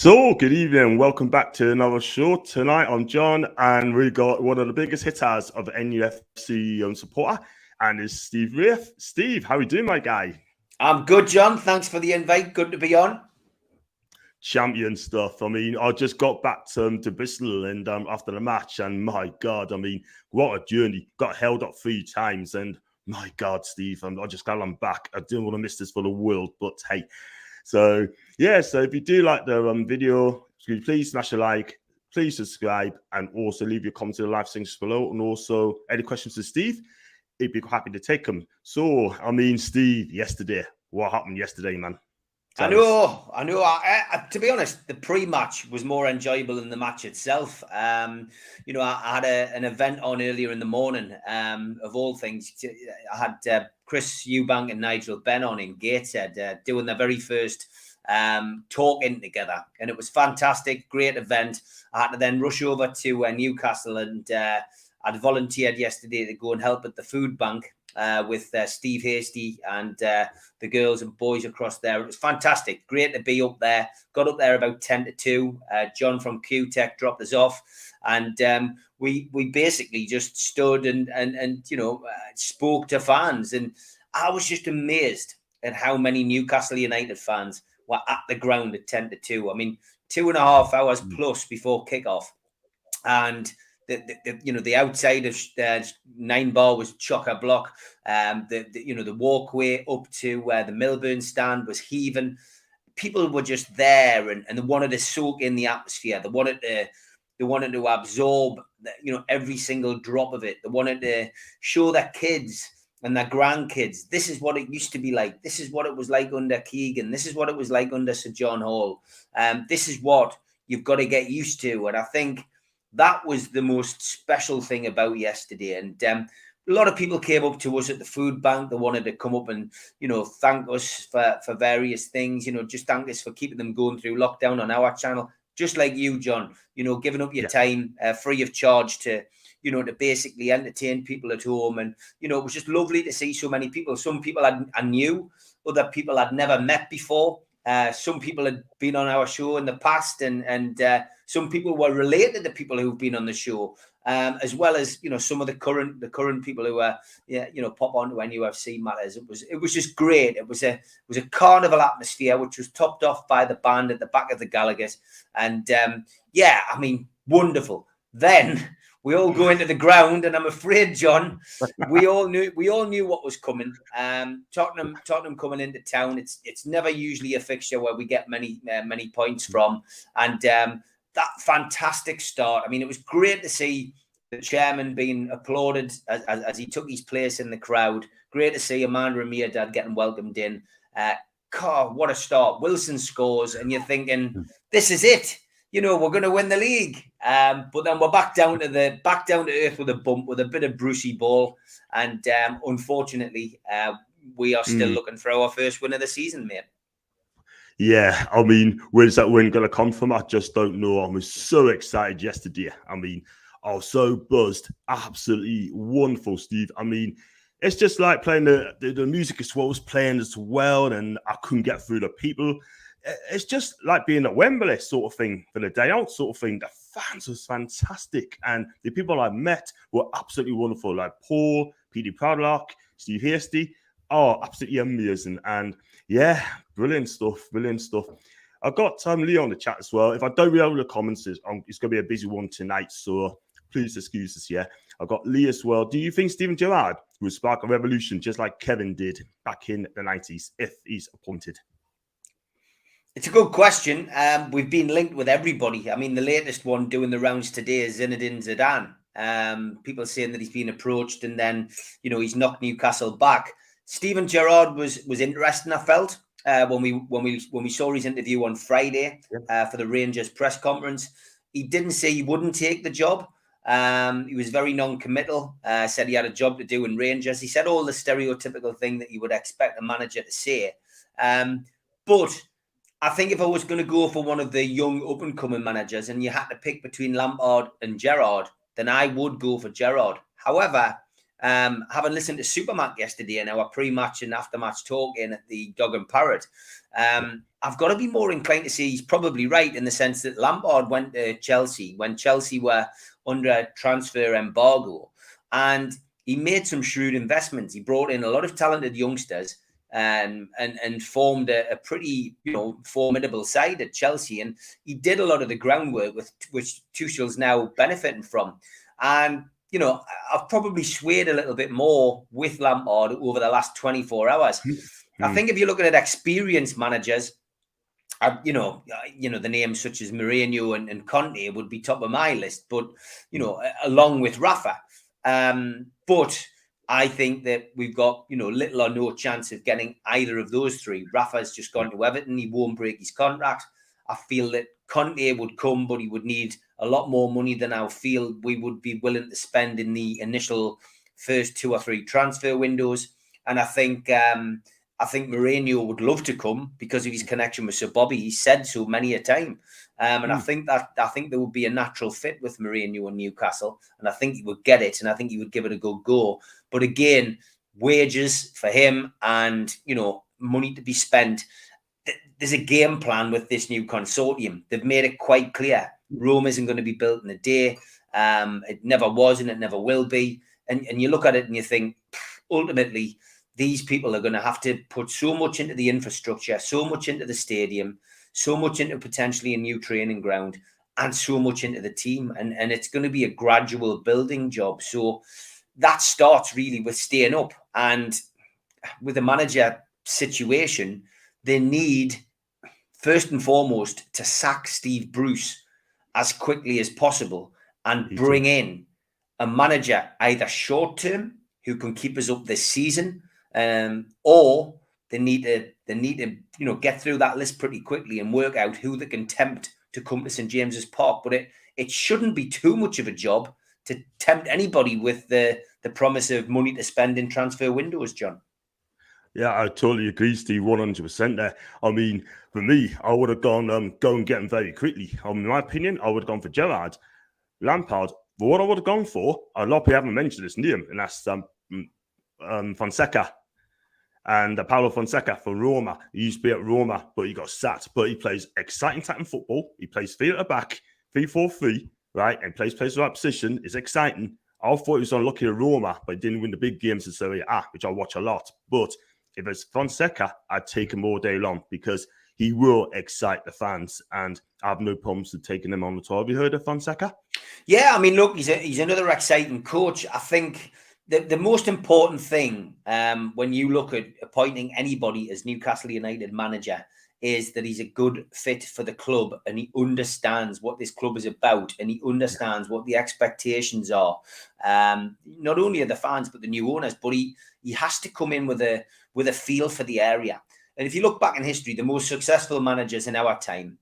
So, good evening. Welcome back to another show. Tonight, I'm John, and we got one of the biggest hitters of Nufc supporter, and it's Steve Wraith. Steve, how are you doing, my guy? I'm good, John. Thanks for the invite. Good to be on. Champion stuff. I mean, I just got back to Bristol and after the match, and my God, I mean, what a journey. Got held up 3 times, and my God, Steve, I just glad I'm back. I didn't want to miss this for the world, but hey. So yeah, so if you do like the video, please smash a like, please subscribe, and also leave your comments in the live things below. And also any questions to Steve, he'd be happy to take them. So I mean, Steve, yesterday, what happened yesterday, man? I know. To be honest, the pre-match was more enjoyable than the match itself. I had an event on earlier in the morning. Of all things, I had Chris Eubank and Nigel Benn on in Gateshead doing their very first talking together, and it was fantastic. Great event. I had to then rush over to Newcastle, and I'd volunteered yesterday to go and help at the food bank with Steve Hasty and the girls and boys across there. It was fantastic. Great to be up there. Got up there about 10 to 2. John from QTech dropped us off. And we basically just stood and spoke to fans. And I was just amazed at how many Newcastle United fans were at the ground at 10 to 2. I mean, 2.5 hours plus before kickoff. And the outside of 9 Bar was chock-a-block. The walkway up to where the Milburn stand was heaving. People were just there and they wanted to soak in the atmosphere. They wanted to absorb every single drop of it. They wanted to show their kids and their grandkids, this is what it used to be like. This is what it was like under Keegan. This is what it was like under Sir John Hall. This is what you've got to get used to. And I think that was the most special thing about yesterday. And a lot of people came up to us at the food bank. They wanted to come up and, thank us for various things, just thank us for keeping them going through lockdown on our channel. Just like you, John, giving up your time free of charge to basically entertain people at home. And, it was just lovely to see so many people. Some people I knew, other people I'd never met before. Some people had been on our show in the past, and some people were related to people who've been on the show, as well as some of the current people who are pop onto NUFC matters. It was just great. It was a carnival atmosphere, which was topped off by the band at the back of the Gallagher's, and I mean, wonderful. Then we all go into the ground, and I'm afraid, John, we all knew what was coming. Tottenham coming into town. It's never usually a fixture where we get many points from, and that fantastic start. I mean, it was great to see the chairman being applauded as he took his place in the crowd. Great to see Amanda and Mirdad getting welcomed in. God, what a start! Wilson scores, and you're thinking, this is it. We're going to win the league. But then we're back down to earth with a bump, with a bit of Brucey ball. And unfortunately, we are still looking for our first win of the season, mate. Yeah, I mean, where's that win going to come from? I just don't know. I was so excited yesterday. I mean, I was so buzzed. Absolutely wonderful, Steve. I mean, it's just like playing the music as well was playing as well, and I couldn't get through the people. It's just like being at Wembley sort of thing for the day out sort of thing. The fans was fantastic. And the people I met were absolutely wonderful. Like Paul, Petey Proudlock, Steve Hasty. Oh, absolutely amazing. And yeah, brilliant stuff. I got Leo on the chat as well. If I don't read all the comments, it's going to be a busy one tonight. So please excuse us here. I got Lee as well. Do you think Steven Gerrard will spark a revolution just like Kevin did back in the 90s if he's appointed? It's a good question. We've been linked with everybody. I mean, the latest one doing the rounds today is Zinedine Zidane. People saying that he's been approached and then, he's knocked Newcastle back. Steven Gerrard was interesting, I felt, when we saw his interview on Friday for the Rangers press conference. He didn't say he wouldn't take the job. He was very non-committal, said he had a job to do in Rangers. He said all the stereotypical thing that you would expect a manager to say. But I think if I was going to go for one of the young up-and-coming managers and you had to pick between Lampard and Gerrard, then I would go for Gerrard. However, Having listened to Supermac yesterday and our pre-match and after-match talking at the Dog and Parrot, I've got to be more inclined to say he's probably right in the sense that Lampard went to Chelsea when Chelsea were under a transfer embargo, and he made some shrewd investments. He brought in a lot of talented youngsters and formed a pretty, formidable side at Chelsea. And he did a lot of the groundwork which Tuchel's now benefiting from. And, I've probably swayed a little bit more with Lampard over the last 24 hours. I think if you're looking at experienced managers, the names such as Mourinho and Conte would be top of my list, but, along with Rafa. But I think that we've got, little or no chance of getting either of those three. Rafa's just gone to Everton. He won't break his contract. I feel that Conte would come, but he would need a lot more money than I feel we would be willing to spend in the initial first 2 or 3 transfer windows. And I think Mourinho would love to come because of his connection with Sir Bobby. He said so many a time. I think there would be a natural fit with Mourinho and Newcastle, and I think he would get it, and I think he would give it a good go. But again, wages for him and money to be spent. There's a game plan with this new consortium. They've made it quite clear. Rome isn't going to be built in a day. It never was, and it never will be. And you look at it and you think, ultimately, these people are going to have to put so much into the infrastructure, so much into the stadium, so much into potentially a new training ground, and so much into the team. And it's going to be a gradual building job. So that starts really with staying up. And with the manager situation, they need, first and foremost, to sack Steve Bruce as quickly as possible and bring in a manager either short-term who can keep us up this season, or they need to get through that list pretty quickly and work out who they can tempt to come to St James's Park. But it shouldn't be too much of a job to tempt anybody with the promise of money to spend in transfer windows, John. Yeah, I totally agree, Steve, 100% there. I mean, for me, I would have gone go and get him very quickly. In my opinion, I would have gone for Gerrard, Lampard. But what I would have gone for, a lot of people haven't mentioned this name, and that's Fonseca. And Paulo Fonseca for Roma. He used to be at Roma, but he got sacked. But he plays exciting attacking football. He plays 3 at the back, 3-4-3, right? And plays the right position. It's exciting. I thought he was unlucky at Roma, but he didn't win the big games in Serie A, which I watch a lot. But if it's Fonseca, I'd take him all day long because he will excite the fans, and I have no problems with taking him on the tour. Have you heard of Fonseca? Yeah, I mean, look, he's another exciting coach. I think the most important thing when you look at appointing anybody as Newcastle United manager is that he's a good fit for the club and he understands what this club is about and he understands what the expectations are, not only of the fans but the new owners. But he has to come in with a feel for the area. And if you look back in history, the most successful managers in our time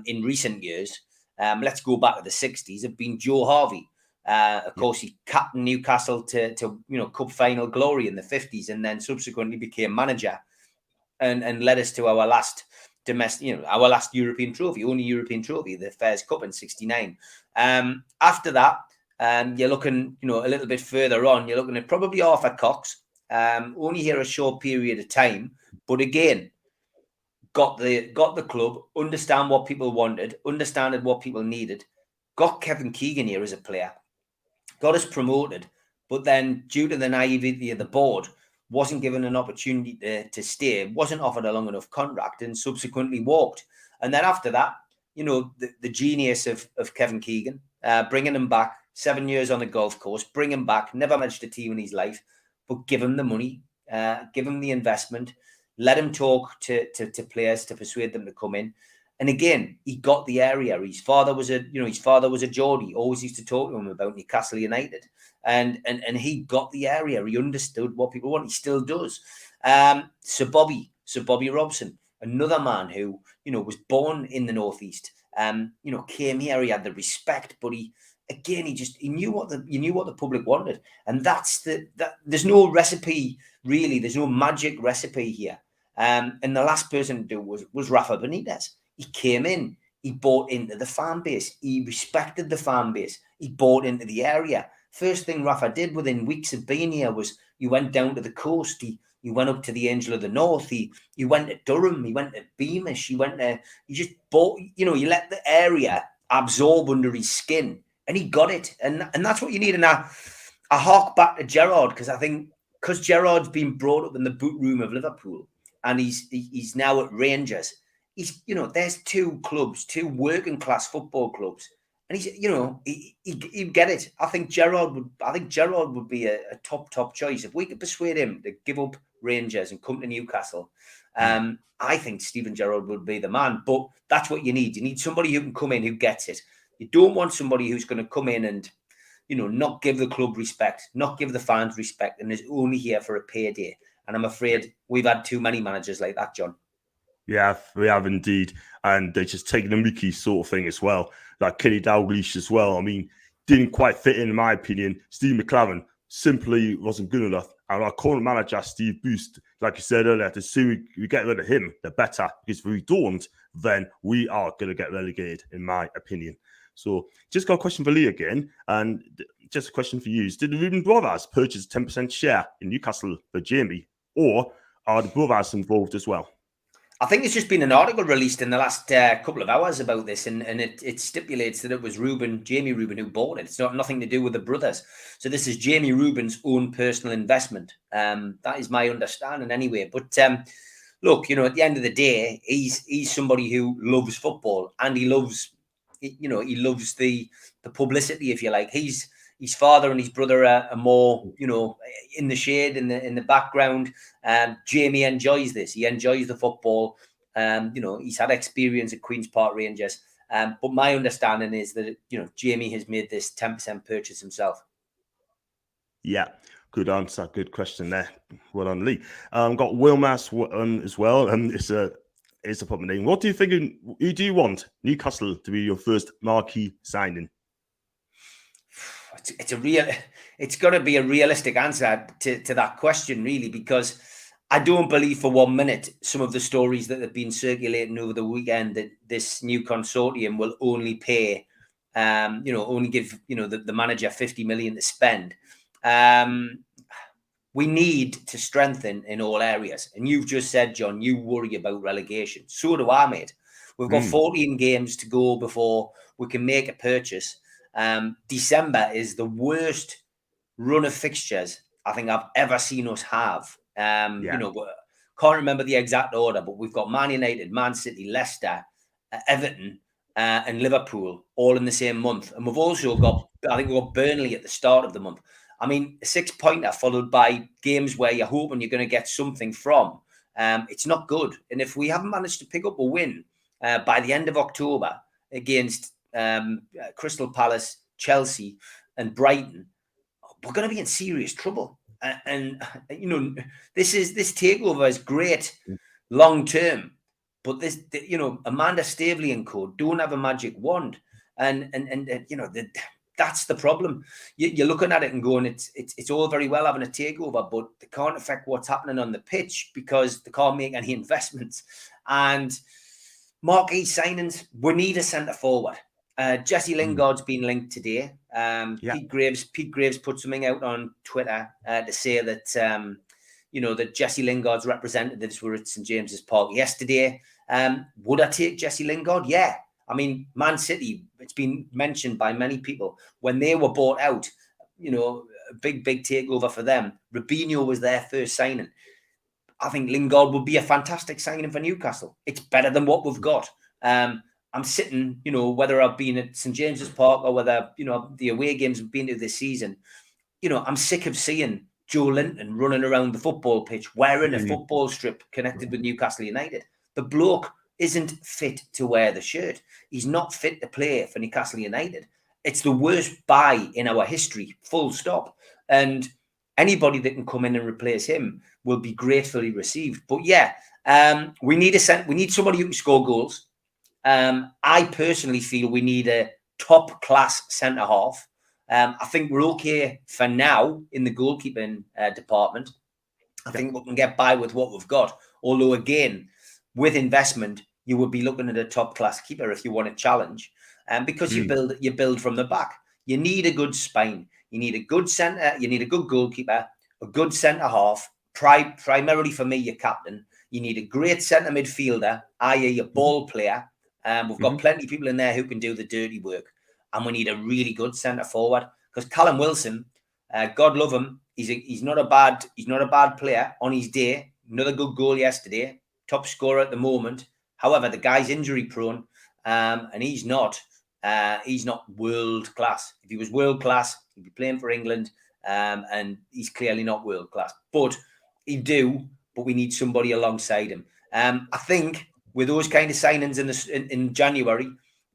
in recent years, let's go back to the 60s, have been Joe Harvey. Of course, he captained Newcastle to cup final glory in the 50s, and then subsequently became manager and led us to our last domestic, our last European trophy, only European trophy, the Fairs Cup in '69. After that, you're looking, a little bit further on. You're looking at probably Arthur Cox, only here a short period of time, but again, got the club, understand what people wanted, understood what people needed, got Kevin Keegan here as a player, got us promoted, but then due to the naivety of the board, wasn't given an opportunity to stay, wasn't offered a long enough contract, and subsequently walked. And then after that, the genius of Kevin Keegan, bringing him back, 7 years on the golf course, bring him back, never managed a team in his life, but give him the money, give him the investment, let him talk to players to persuade them to come in. And again, he got the area. His father was a Geordie, always used to talk to him about Newcastle United. And he got the area. He understood what people want. He still does. Sir Bobby Robson, another man who, was born in the Northeast, came here. He had the respect, but he knew what the public wanted. And there's no recipe, really. There's no magic recipe here. And the last person to do was Rafa Benitez. He came in, he bought into the fan base, he respected the fan base, he bought into the area. First thing Rafa did within weeks of being here was you went down to the coast. He went up to the Angel of the North. He went to Durham. He went to Beamish. He just bought, you let the area absorb under his skin, and he got it. And that's what you need. And I hark back to Gerrard, because I think, because Gerrard's been brought up in the boot room of Liverpool, and he's now at Rangers. There's two clubs, two working class football clubs, and he'd get it. I think Gerrard would be a top choice if we could persuade him to give up Rangers and come to Newcastle. I think Steven Gerrard would be the man. But that's what you need. You need somebody who can come in, who gets it. You don't want somebody who's going to come in and not give the club respect, not give the fans respect, and is only here for a payday. And I'm afraid we've had too many managers like that, John. Yeah, we have indeed. And they're just taking a Mickey sort of thing as well. Like Kenny Dalglish as well. I mean, didn't quite fit in my opinion. Steve McLaren simply wasn't good enough. And our current manager, Steve Boost, like you said earlier, the sooner we get rid of him, the better. Because if we don't, then we are going to get relegated, in my opinion. So just got a question for Lee again. And just a question for you. Did the Reuben brothers purchase a 10% share in Newcastle for Jamie? Or are the brothers involved as well? I think there's just been an article released in the last couple of hours about this, and it stipulates that it was Jamie Reuben, who bought it. It's nothing to do with the brothers. So this is Jamie Reuben's own personal investment. That is my understanding anyway. But look, at the end of the day, he's somebody who loves football, and he loves, he loves the publicity, if you like. His father and his brother are more, in the shade, in the background. Jamie enjoys this. He enjoys the football. He's had experience at Queen's Park Rangers. But my understanding is that, Jamie has made this 10% purchase himself. Yeah, good answer. Good question there. Well done, Lee. Got Wilmas as well. It's a proper name. What do you think? Who do you want Newcastle to be your first marquee signing? It's got to be a realistic answer to that question, really, because I don't believe for 1 minute some of the stories that have been circulating over the weekend that this new consortium will only pay, only give, the manager 50 million to spend. We need to strengthen in all areas. And you've just said, John, you worry about relegation. So do I, mate. We've got 14 games to go before we can make a purchase. December is the worst run of fixtures I think I've ever seen us have. Can't remember the exact order, but we've got Man United, Man City, Leicester, Everton, and Liverpool all in the same month. And we've also got, I think we've got Burnley at the start of the month. I mean, a 6-pointer followed by games where you're hoping you're going to get something from. It's not good. And if we haven't managed to pick up a win by the end of October against Crystal Palace, Chelsea, and Brighton, we're going to be in serious trouble. And this takeover is great long term, but this, Amanda Staveley and co don't have a magic wand, and that's the problem. You're looking at it and going, it's all very well having a takeover, but they can't affect what's happening on the pitch because they can't make any investments. And marquee signings, we need a centre forward. Jesse Lingard's been linked today. Pete Graves put something out on Twitter to say that that Jesse Lingard's representatives were at St James's Park yesterday. Would I take Jesse Lingard? Yeah. I mean, Man City, it's been mentioned by many people when they were bought out, a big takeover for them. Robinho was their first signing. I think Lingard would be a fantastic signing for Newcastle. It's better than what we've got. I'm sitting, whether I've been at St James's Park or whether, the away games have been to this season, I'm sick of seeing Joe Linton running around the football pitch wearing a football strip connected with Newcastle United. The bloke isn't fit to wear the shirt. He's not fit to play for Newcastle United. It's the worst buy in our history, full stop. And anybody that can come in and replace him will be gratefully received. But we need somebody who can score goals. I personally feel we need a top-class centre-half. I think we're okay for now in the goalkeeping department. I think we can get by with what we've got. Although, again, with investment, you would be looking at a top-class keeper if you want a challenge. Because you build from the back. You need a good spine. You need a good centre. You need a good goalkeeper, a good centre half. Primarily for me, your captain. You need a great centre midfielder, i.e. your ball player. We've got plenty of people in there who can do the dirty work. And we need a really good centre forward. Because Callum Wilson, God love him, he's not a bad player on his day. Another good goal yesterday. Top scorer at the moment. However, the guy's injury prone, and he's not world class. If he was world class, he'd be playing for England, and he's clearly not world class. But but we need somebody alongside him. I think with those kind of signings in January,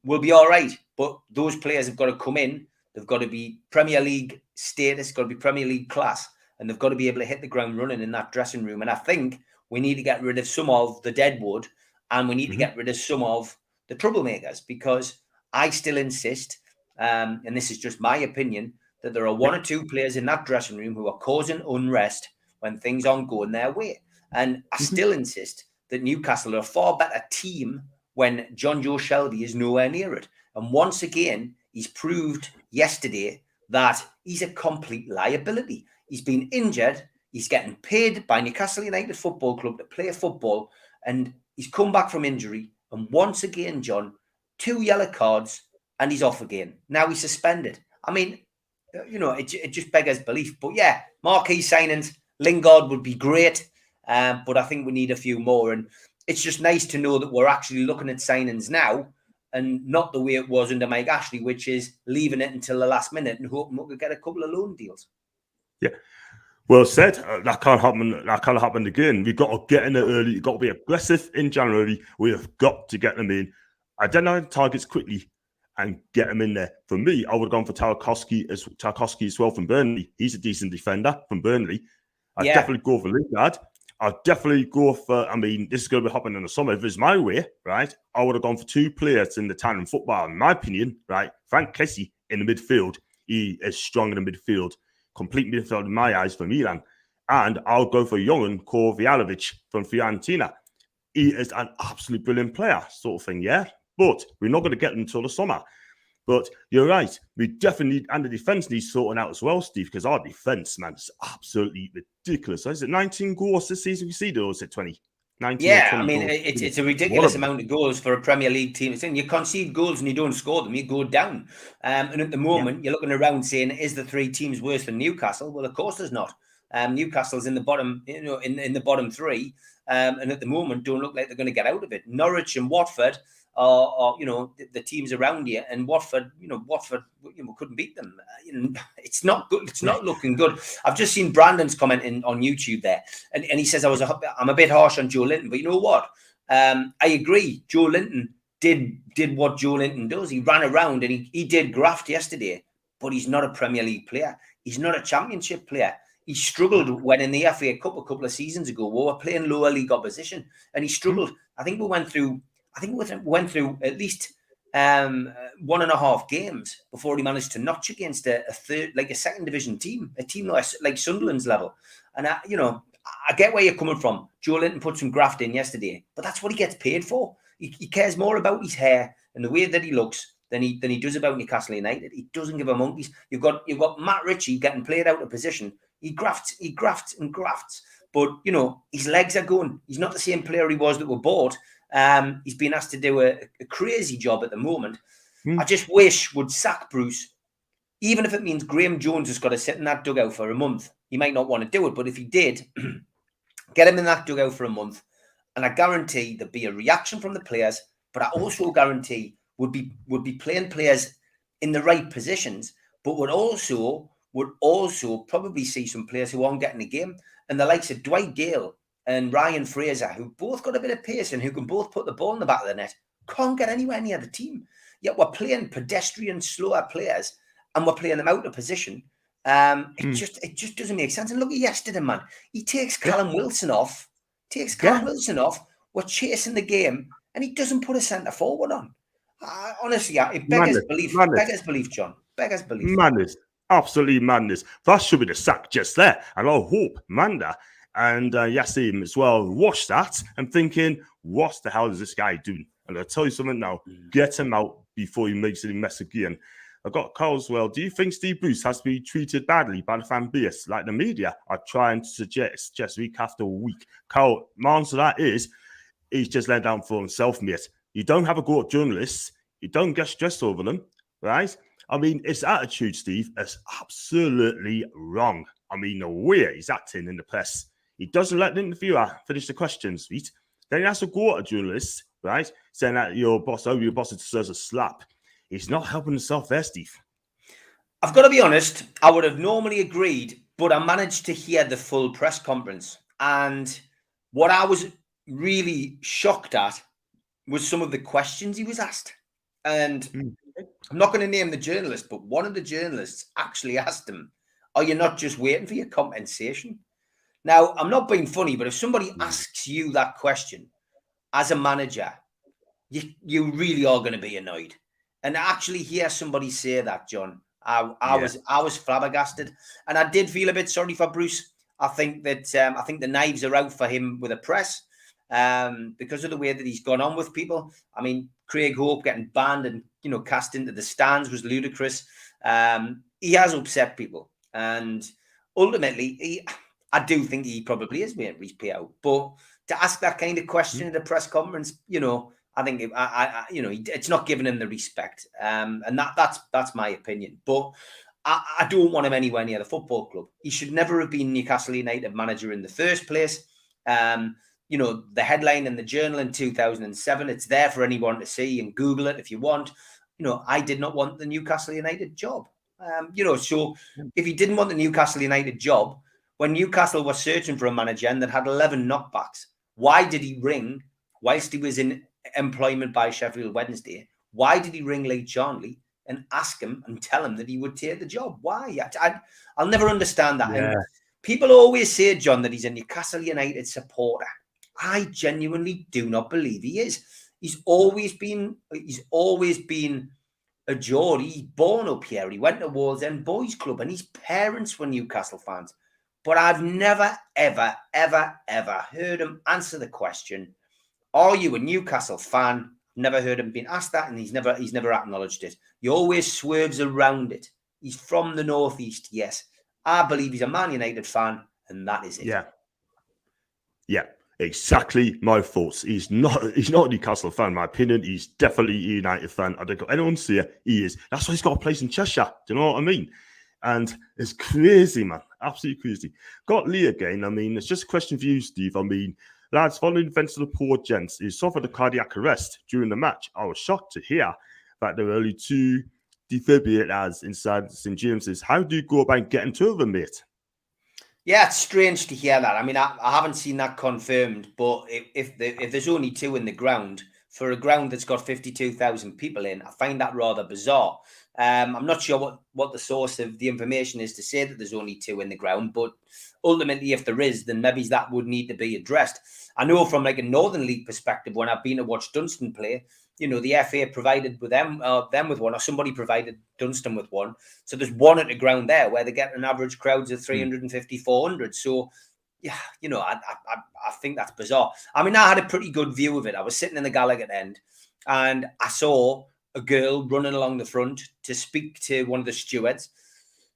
we'll be all right. But those players have got to come in. They've got to be Premier League status, got to be Premier League class, and they've got to be able to hit the ground running in that dressing room. And I think we need to get rid of some of the deadwood, and we need to get rid of some of the troublemakers, because I still insist, and this is just my opinion, that there are one or two players in that dressing room who are causing unrest when things aren't going their way. And I still insist that Newcastle are a far better team when John Joe Shelby is nowhere near it. And once again, he's proved yesterday that he's a complete liability. He's been injured. He's getting paid by Newcastle United Football Club to play football, and he's come back from injury. And once again, John, 2 yellow cards, and he's off again. Now he's suspended. I mean, it just beggars belief. But yeah, marquee signings, Lingard would be great, but I think we need a few more. And it's just nice to know that we're actually looking at signings now, and not the way it was under Mike Ashley, which is leaving it until the last minute and hoping we could get a couple of loan deals. Yeah. Well said. That can't happen. That can't happen again. We've got to get in there early. You've got to be aggressive in January. We have got to get them in. Identify targets quickly and get them in there. For me, I would have gone for Tarkowski as well from Burnley. He's a decent defender from Burnley. I'd definitely go for Lingard. I'd definitely go for, this is going to be happening in the summer. If it's my way, right, I would have gone for 2 players in the town in football. In my opinion, right, Frank Kessie in the midfield. He is strong in the midfield. Complete midfield in my eyes for Milan. And I'll go for Jovan Korvialovic from Fiorentina. He is an absolutely brilliant player, sort of thing, yeah? But we're not going to get him until the summer. But you're right. We definitely need, and the defence needs sorting out as well, Steve, because our defence, man, is absolutely ridiculous. Is it 19 goals this season we see, or is it 20? 19 yeah, 20 I mean, goals. it's a ridiculous amount of goals for a Premier League team. It's saying you concede goals and you don't score them, you go down. And at the moment, you're looking around saying, is the 3 teams worse than Newcastle? Well, of course there's not. Newcastle's in the bottom, in the bottom 3, and at the moment don't look like they're going to get out of it. Norwich and Watford are the teams around here, and Watford couldn't beat them. It's not good. It's not looking good. I've just seen Brandon's comment on YouTube there, and he says I'm a bit harsh on Joe Linton, but you know what? I agree. Joe Linton did what Joe Linton does. He ran around and he did graft yesterday, but he's not a Premier League player. He's not a Championship player. He struggled when in the FA Cup a couple of seasons ago, we were playing lower league opposition, and he struggled. I think we went through at least 1.5 games before he managed to notch against a third, like a second division team, a team like Sunderland's level. And I get where you're coming from. Joe Linton put some graft in yesterday, but that's what he gets paid for. He cares more about his hair and the way that he looks than he does about Newcastle United. He doesn't give a monkeys. You've got Matt Ritchie getting played out of position. He grafts, and grafts. But, his legs are going. He's not the same player he was that were bought. He's been asked to do a crazy job at the moment. I just wish would sack Bruce, even if it means Graham Jones has got to sit in that dugout for a month. He might not want to do it, but if he did, get him in that dugout for a month, and I guarantee there'd be a reaction from the players, but I also guarantee would be playing players in the right positions, but would also probably see some players who aren't getting the game, and the likes of Dwight Gale and Ryan Fraser, who both got a bit of pace and who can both put the ball in the back of the net, can't get anywhere near the team. Yet we're playing pedestrian, slower players, and we're playing them out of position. It just doesn't make sense. And look at yesterday, man. He takes Callum Wilson off. We're chasing the game, and he doesn't put a centre forward on. Honestly, it beggars belief. Beggars belief, John. Beggars belief. Madness. Absolutely madness. That should be the sack just there. And I hope Manda and Yassim as well watch that and thinking, what the hell is this guy doing? And I'll tell you something now, get him out before he makes any mess again. I've got Carl as well. Do you think Steve Bruce has to be treated badly by the fan base, like the media are trying to suggest just week after week? Carl, my answer to that is he's just let down for himself, mate. You don't have a go at journalists. You don't get stressed over them, right? I mean, his attitude, Steve, is absolutely wrong. I mean, the way he's acting in the press. He doesn't let the interviewer finish the questions, right? Then he has to go at a journalist, right? Saying that your boss deserves a slap. He's not helping himself there, Steve. I've got to be honest, I would have normally agreed, but I managed to hear the full press conference. And what I was really shocked at was some of the questions he was asked. And I'm not going to name the journalist, but one of the journalists actually asked him, are you not just waiting for your compensation? Now, I'm not being funny, but if somebody asks you that question as a manager, you really are going to be annoyed. And actually hear somebody say that, John, I was flabbergasted, and I did feel a bit sorry for Bruce. I think that I think the knives are out for him with the press because of the way that he's gone on with people. I mean, Craig Hope getting banned and cast into the stands was ludicrous. He has upset people, and ultimately, I do think he probably is waiting for his payout. But to ask that kind of question at a press conference, I think it's not giving him the respect, and that's my opinion. But I don't want him anywhere near the football club. He should never have been Newcastle United manager in the first place. The headline in the Journal in 2007, it's there for anyone to see, and Google it if you want. I did not want the Newcastle United job. So if he didn't want the Newcastle United job, when Newcastle was searching for a manager and that had 11 knockbacks, why did he ring whilst he was in employment by Sheffield Wednesday? Why did he ring Lee Charnley and ask him and tell him that he would take the job? Why? I'll never understand that. Yeah. And people always say, John, that he's a Newcastle United supporter. I genuinely do not believe he is. He's always been a Geordie. He's born up here. He went to Wallsend Boys Club, and his parents were Newcastle fans. But I've never, ever, ever, ever heard him answer the question, are you a Newcastle fan? Never heard him being asked that, and he's never acknowledged it. He always swerves around it. He's from the Northeast, yes. I believe he's a Man United fan, and that is it. Yeah, exactly my thoughts. He's not a Newcastle fan, in my opinion. He's definitely a United fan. I don't got anyone say he is. That's why he's got a place in Cheshire. Do you know what I mean? And it's crazy, man. Absolutely crazy. Got Lee again. I mean, it's just a question for you, Steve. I mean, lads, following events of the poor gents, he suffered a cardiac arrest during the match. I was shocked to hear that there were only 2 defibrillators inside St. James's. How do you go about getting to them, mate? Yeah, it's strange to hear that. I mean, I haven't seen that confirmed, but if there's only 2 in the ground, for a ground that's got 52,000 people in, I find that rather bizarre. I'm not sure what the source of the information is to say that there's only 2 in the ground, but ultimately, if there is, then maybe that would need to be addressed. I know from like a Northern League perspective, when I've been to watch Dunstan play, the FA provided with them with one, or somebody provided Dunstan with one. So there's one at the ground there where they get an average crowds of 350, 400. So, yeah, I think that's bizarre. I mean, I had a pretty good view of it. I was sitting in the Gallagher end, and I saw a girl running along the front to speak to one of the stewards.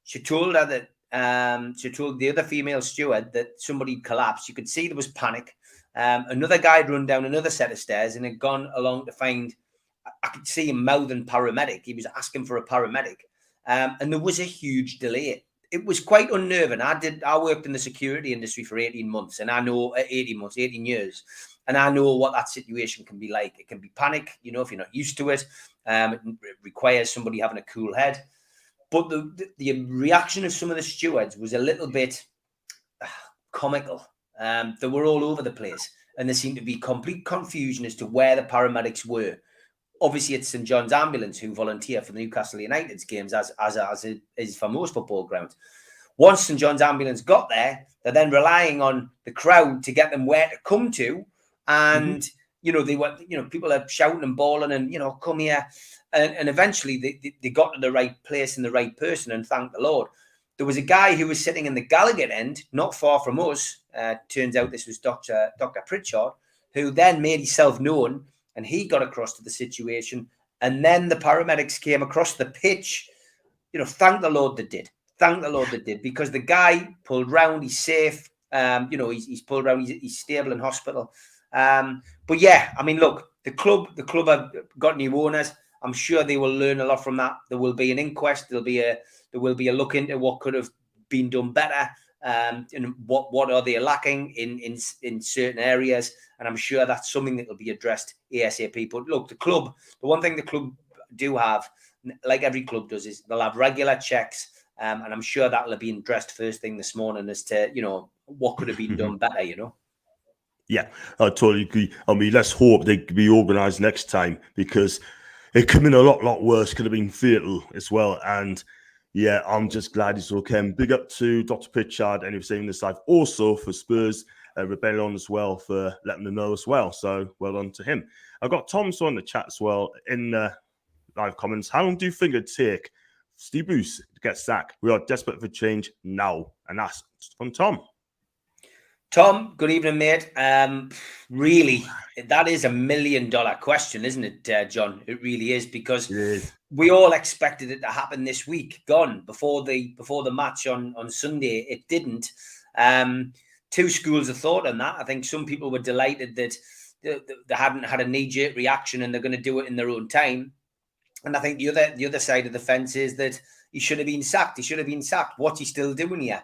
She told her that she told the other female steward that somebody collapsed. You could see there was panic. Another guy had run down another set of stairs and had gone along to find, I could see him mouthing paramedic. He was asking for a paramedic. And there was a huge delay. It was quite unnerving. I worked in the security industry for 18 months, and I know 18 years. And I know what that situation can be like. It can be panic, if you're not used to it. It requires somebody having a cool head. But the reaction of some of the stewards was a little bit comical. They were all over the place, and there seemed to be complete confusion as to where the paramedics were. Obviously, it's St John's Ambulance who volunteer for the Newcastle United's games, as it is for most football grounds. Once St John's Ambulance got there, they're then relying on the crowd to get them where to come to, and they were, people are shouting and bawling, and come here. And eventually they got to the right place and the right person, and thank the Lord. There was a guy who was sitting in the Gallagher end, not far from us. Turns out this was Dr. Pritchard, who then made himself known, and he got across to the situation. And then the paramedics came across the pitch thank the Lord they did. Thank the Lord they did, because the guy pulled round. He's safe. He's pulled round. He's stable in hospital. But yeah, I mean, look, the club have got new owners. I'm sure they will learn a lot from that. There will be an inquest. There will be a look into what could have been done better, and what are they lacking in certain areas. And I'm sure that's something that will be addressed ASAP. But look, the one thing the club do have, like every club does, is they'll have regular checks. And I'm sure that'll be addressed first thing this morning as to, what could have been done better, Yeah, I totally agree. I mean, let's hope they can be organised next time, because it could have been a lot worse. Could have been fatal as well. And yeah, I'm just glad it's okay. And big up to Dr. Pritchard and everything this life. Also for Spurs Rebellion as well, for letting them know as well. So well done to him. I've got Tom on the chat as well in live comments. How long do you think it'd take Steve Bruce to get sacked? We are desperate for change now. And that's from Tom. Tom, good evening, mate. Really, that is $1 million question, isn't it, John? It really is, because we all expected it to happen this week. Gone before the match on Sunday. It didn't. Two schools of thought on that. I think some people were delighted that they hadn't had a knee-jerk reaction and they're going to do it in their own time. And I think the other side of the fence is that he should have been sacked. He should have been sacked. What's he still doing here?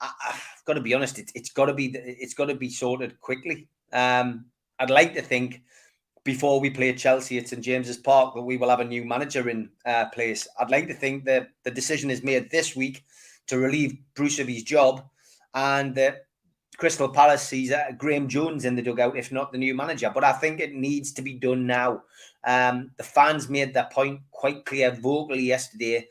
I've got to be honest. It's got to be sorted quickly. I'd like to think before we play Chelsea at St James's Park that we will have a new manager in place. I'd like to think that the decision is made this week to relieve Bruce of his job, and that Crystal Palace sees Graham Jones in the dugout, if not the new manager. But I think it needs to be done now. The fans made that point quite clear vocally yesterday.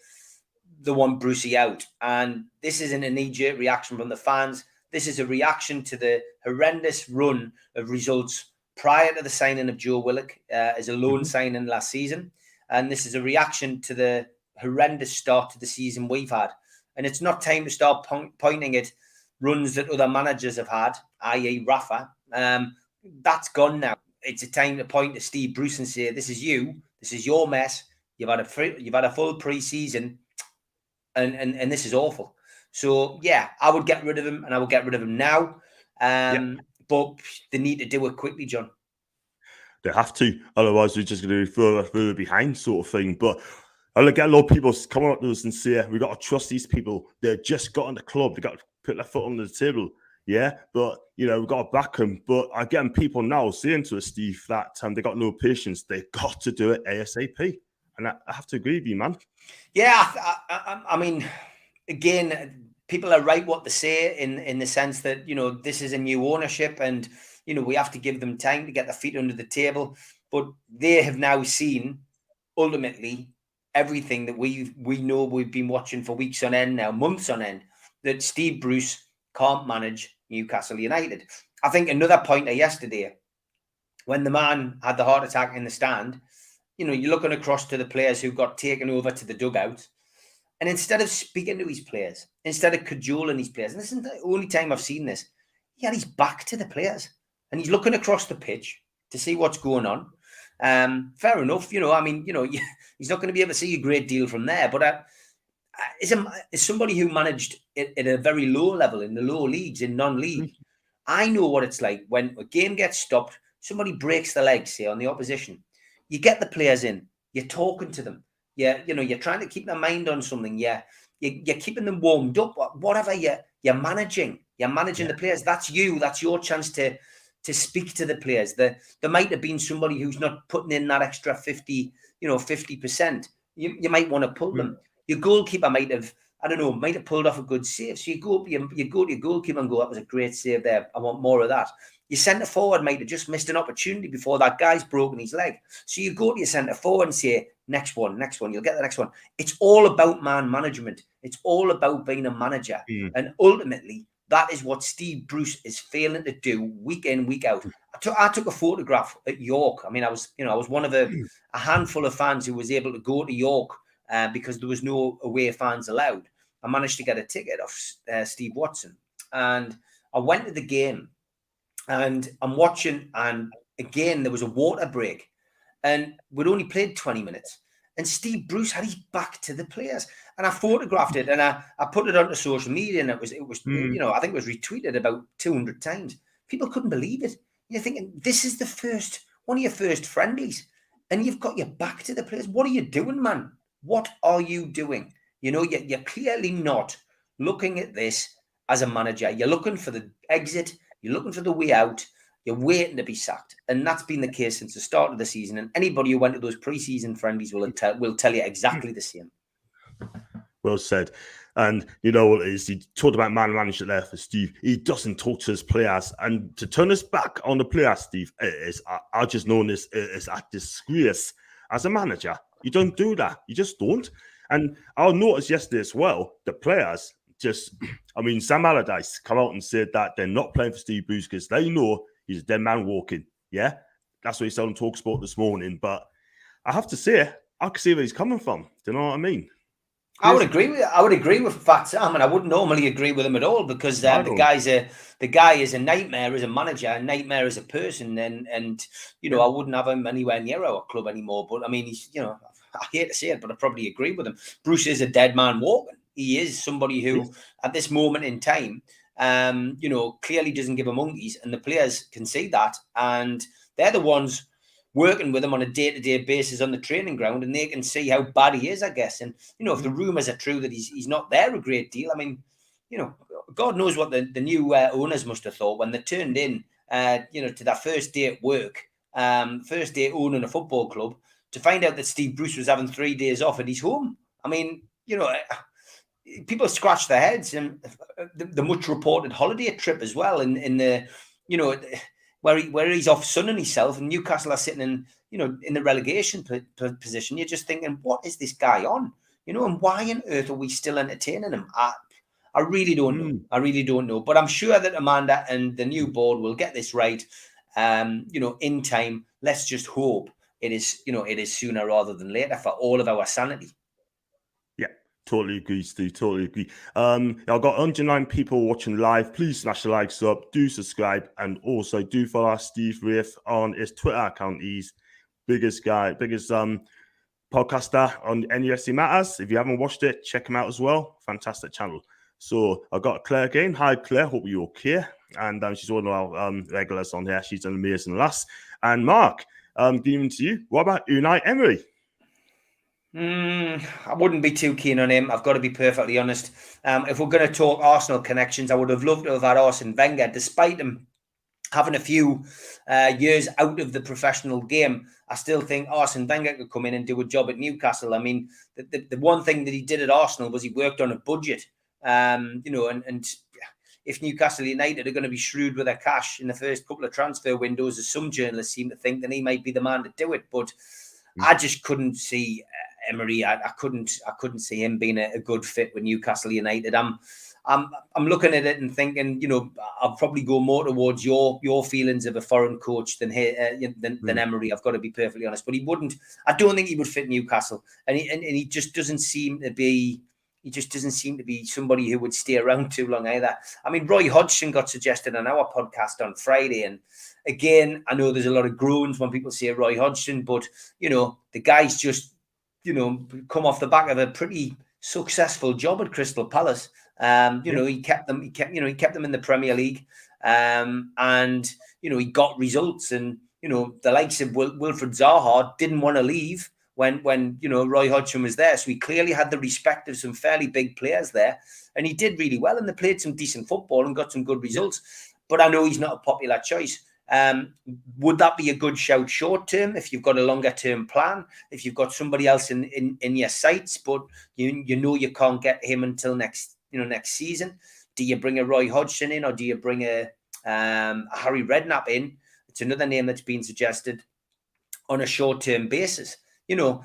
They want Brucey out. And this isn't a knee-jerk reaction from the fans. This is a reaction to the horrendous run of results prior to the signing of Joe Willock as a loan signing last season. And this is a reaction to the horrendous start to the season we've had. And it's not time to start pointing at runs that other managers have had, i.e. Rafa. That's gone now. It's a time to point to Steve Bruce and say, this is you. This is your mess. You've had a full pre-season. And this is awful. So yeah, I would get rid of him, and I would get rid of him now. But they need to do it quickly, John. They have to, otherwise we're just going to be further behind, sort of thing. But I get a lot of people coming up to us and say, we got to trust these people. They've just got in the club. They got to put their foot on the table. Yeah, but we've got to back them. But I'm getting people now saying to us, Steve, that they got no patience. They've got to do it ASAP. And I have to agree with you, man. Yeah, I mean, again, people are right what they say in the sense that, this is a new ownership and, we have to give them time to get their feet under the table. But they have now seen, ultimately, everything that we know we've been watching for weeks on end now, months on end, that Steve Bruce can't manage Newcastle United. I think another pointer yesterday, when the man had the heart attack in the stand, you're looking across to the players who got taken over to the dugout. And instead of speaking to his players, instead of cajoling his players, and this isn't the only time I've seen this, he had his back to the players. And he's looking across the pitch to see what's going on. Fair enough. He's not going to be able to see a great deal from there. But as somebody who managed at a very low level in the lower leagues, in non-league, I know what it's like when a game gets stopped, somebody breaks the leg, say, on the opposition. You get the players in, you're talking to them. You're trying to keep their mind on something. You're keeping them warmed up. Whatever you're managing. You're managing the players. That's you. That's your chance to speak to the players. There might have been somebody who's not putting in that extra 50%. You might want to pull them. Your goalkeeper might have pulled off a good save. So you go to your goalkeeper and go, that was a great save there. I want more of that. Your centre forward might have just missed an opportunity before that guy's broken his leg. So you go to your centre forward and say, next one. You'll get the next one. It's all about man management. It's all about being a manager. And ultimately, that is what Steve Bruce is failing to do week in, week out. I took a photograph at York. I mean, I was one of a handful of fans who was able to go to York because there was no away fans allowed. I managed to get a ticket off Steve Watson. And I went to the game and I'm watching. And again, there was a water break. And we'd only played 20 minutes. And Steve Bruce had his back to the players. And I photographed it and I put it onto social media, and it was you know, I think it was retweeted about 200 times. People couldn't believe it. You're thinking, this is one of your first friendlies, and you've got your back to the players. What are you doing, man? What are you doing? You know, you're clearly not looking at this as a manager. You're looking for the exit. You're looking for the way out. You're waiting to be sacked. And that's been the case since the start of the season. And anybody who went to those pre-season friendlies will tell you exactly the same. Well said. And you know what it is? He talked about man management there for Steve. He doesn't talk to his players. And to turn us back on the players, Steve, I just know this is a disgrace as a manager. You don't do that. You just don't. And I noticed yesterday as well, the players just, I mean, Sam Allardyce come out and said that they're not playing for Steve Bruce because they know he's a dead man walking. Yeah, that's what he said on TalkSport this morning. But I have to say, I can see where he's coming from. Do you know what I mean? I would agree with Fat Sam, and I wouldn't normally agree with him at all because the guy is a nightmare as a manager, a nightmare as a person, and you know, I wouldn't have him anywhere near our club anymore. But I mean, he's, you know, I hate to say it, but I probably agree with him. Bruce is a dead man walking. He is somebody who, at this moment in time, you know, clearly doesn't give a monkeys, and the players can see that, and they're the ones working with him on a day-to-day basis on the training ground, and they can see how bad he is, I guess. And, you know, if the rumours are true that he's not there a great deal, I mean, you know, God knows what the new owners must have thought when they turned in, you know, to their first day at work, first day owning a football club, to find out that Steve Bruce was having 3 days off at his home. I mean, you know, people scratch their heads, and the much reported holiday trip as well in the, you know, where he's off sunning himself, and Newcastle are sitting in, you know, in the relegation position. You're just thinking, what is this guy on? You know, and why on earth are we still entertaining him? I really don't know. I really don't know. But I'm sure that Amanda and the new board will get this right, you know, in time. Let's just hope it is, you know, it is sooner rather than later for all of our sanity. Yeah, totally agree, Steve. Totally agree. I've got 109 people watching live. Please smash the likes up. Do subscribe, and also do follow Steve Wraith on his Twitter account. He's biggest podcaster on NUFC Matters. If you haven't watched it, check him out as well. Fantastic channel. So I've got Claire again. Hi, Claire. Hope you're okay. And she's one of our regulars on here. She's an amazing lass. And Mark, giving to you. What about Unai Emery? I wouldn't be too keen on him. I've got to be perfectly honest. If we're going to talk Arsenal connections, I would have loved to have had Arsene Wenger, despite him having a few years out of the professional game. I still think Arsene Wenger could come in and do a job at Newcastle. I mean, the one thing that he did at Arsenal was he worked on a budget. You know, and if Newcastle United are going to be shrewd with their cash in the first couple of transfer windows, as some journalists seem to think, then he might be the man to do it. But I just couldn't see Emery. I couldn't see him being a good fit with Newcastle United. I'm looking at it and thinking, you know, I'll probably go more towards your feelings of a foreign coach than Emery. I've got to be perfectly honest. But he wouldn't. I don't think he would fit Newcastle, and he just doesn't seem to be. He just doesn't seem to be somebody who would stay around too long either. I mean, Roy Hodgson got suggested on our podcast on Friday, and again, I know there's a lot of groans when people say Roy Hodgson, but you know, the guy's just, you know, come off the back of a pretty successful job at Crystal Palace. You know, he kept them in the Premier League, and you know, he got results, and you know, the likes of Wilfred Zaha didn't want to leave when you know, Roy Hodgson was there, so he clearly had the respect of some fairly big players there, and he did really well, and they played some decent football and got some good results. But I know he's not a popular choice. Would that be a good shout short term if you've got a longer term plan, if you've got somebody else in your sights, but you know you can't get him until next season? Do you bring a Roy Hodgson in, or do you bring a Harry Redknapp in? It's another name that's been suggested on a short term basis. You know,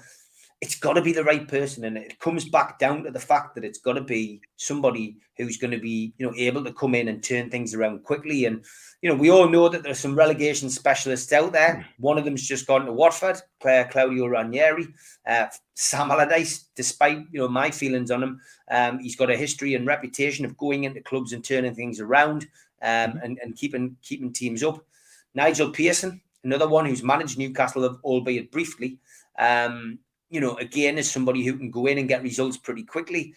it's got to be the right person, and it comes back down to the fact that it's got to be somebody who's going to be, you know, able to come in and turn things around quickly. And you know, we all know that there's some relegation specialists out there. One of them's just gone to Watford, Claudio Ranieri. Sam Allardyce, despite, you know, my feelings on him, he's got a history and reputation of going into clubs and turning things around, and keeping teams up. Nigel Pearson, another one who's managed Newcastle, albeit briefly. again, is somebody who can go in and get results pretty quickly.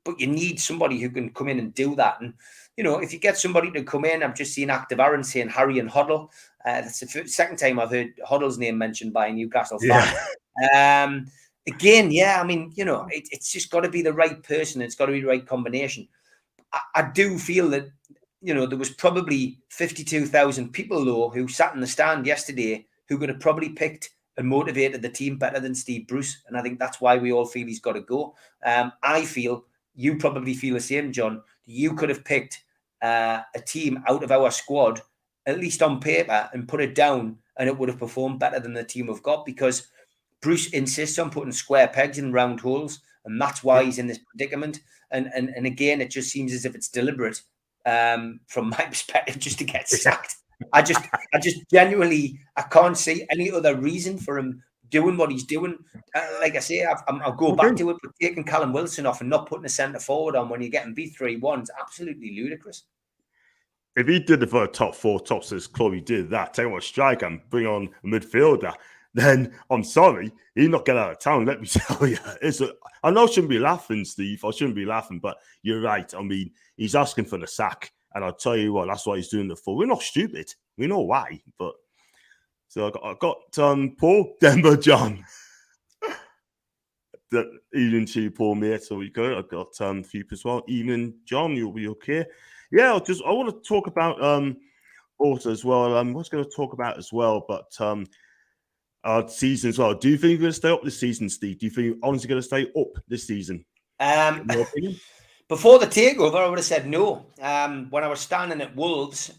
But you need somebody who can come in and do that. And, if you get somebody to come in, I've just seen Active Aaron saying Harry and Hoddle. That's the second time I've heard Hoddle's name mentioned by a Newcastle fan. Yeah. Again, yeah, I mean, it's just got to be the right person. It's got to be the right combination. I do feel that, there was probably 52,000 people, though, who sat in the stand yesterday who could have probably picked and motivated the team better than Steve Bruce. And I think that's why we all feel he's got to go. I feel, you probably feel the same, John. You could have picked a team out of our squad, at least on paper, and put it down, and it would have performed better than the team we've got, because Bruce insists on putting square pegs in round holes, and that's why he's in this predicament. And again, it just seems as if it's deliberate, from my perspective, just to get sacked. I just genuinely, I can't see any other reason for him doing what he's doing. Like I say, I'll go back to it, but taking Callum Wilson off and not putting a centre forward on when you're getting beat 3-1 is absolutely ludicrous. If he did it for a top 4, top 6 club, he did that. Take on a striker and bring on a midfielder, then I'm sorry, he's not getting out of town. Let me tell you, I know I shouldn't be laughing, Steve. I shouldn't be laughing, but you're right. I mean, he's asking for the sack, and I'll tell you what, that's why he's doing the full. We're not stupid. We know why, but so I got Paul, Denver, John. Evening to you, Paul, mate. So we go. I got Feep as well. Evening, John. You'll be okay. Yeah, I want to talk about also as well. I was going to talk about as well, but season as well. Do you think you're going to stay up this season, Steve? Do you think you're honestly going to stay up this season? Before the takeover, I would have said no. When I was standing at Wolves,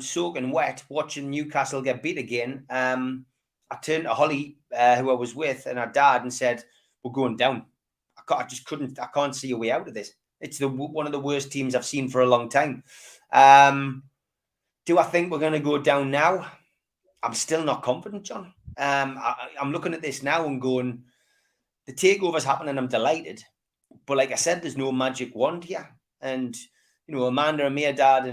soaking wet, watching Newcastle get beat again, I turned to Holly, who I was with, and her dad, and said, "We're going down. I can't see a way out of this. It's one of the worst teams I've seen for a long time." Do I think we're going to go down now? I'm still not confident, John. I'm looking at this now and going, the takeover's happening. I'm delighted. But like I said, there's no magic wand here. And, Amanda and Meerdad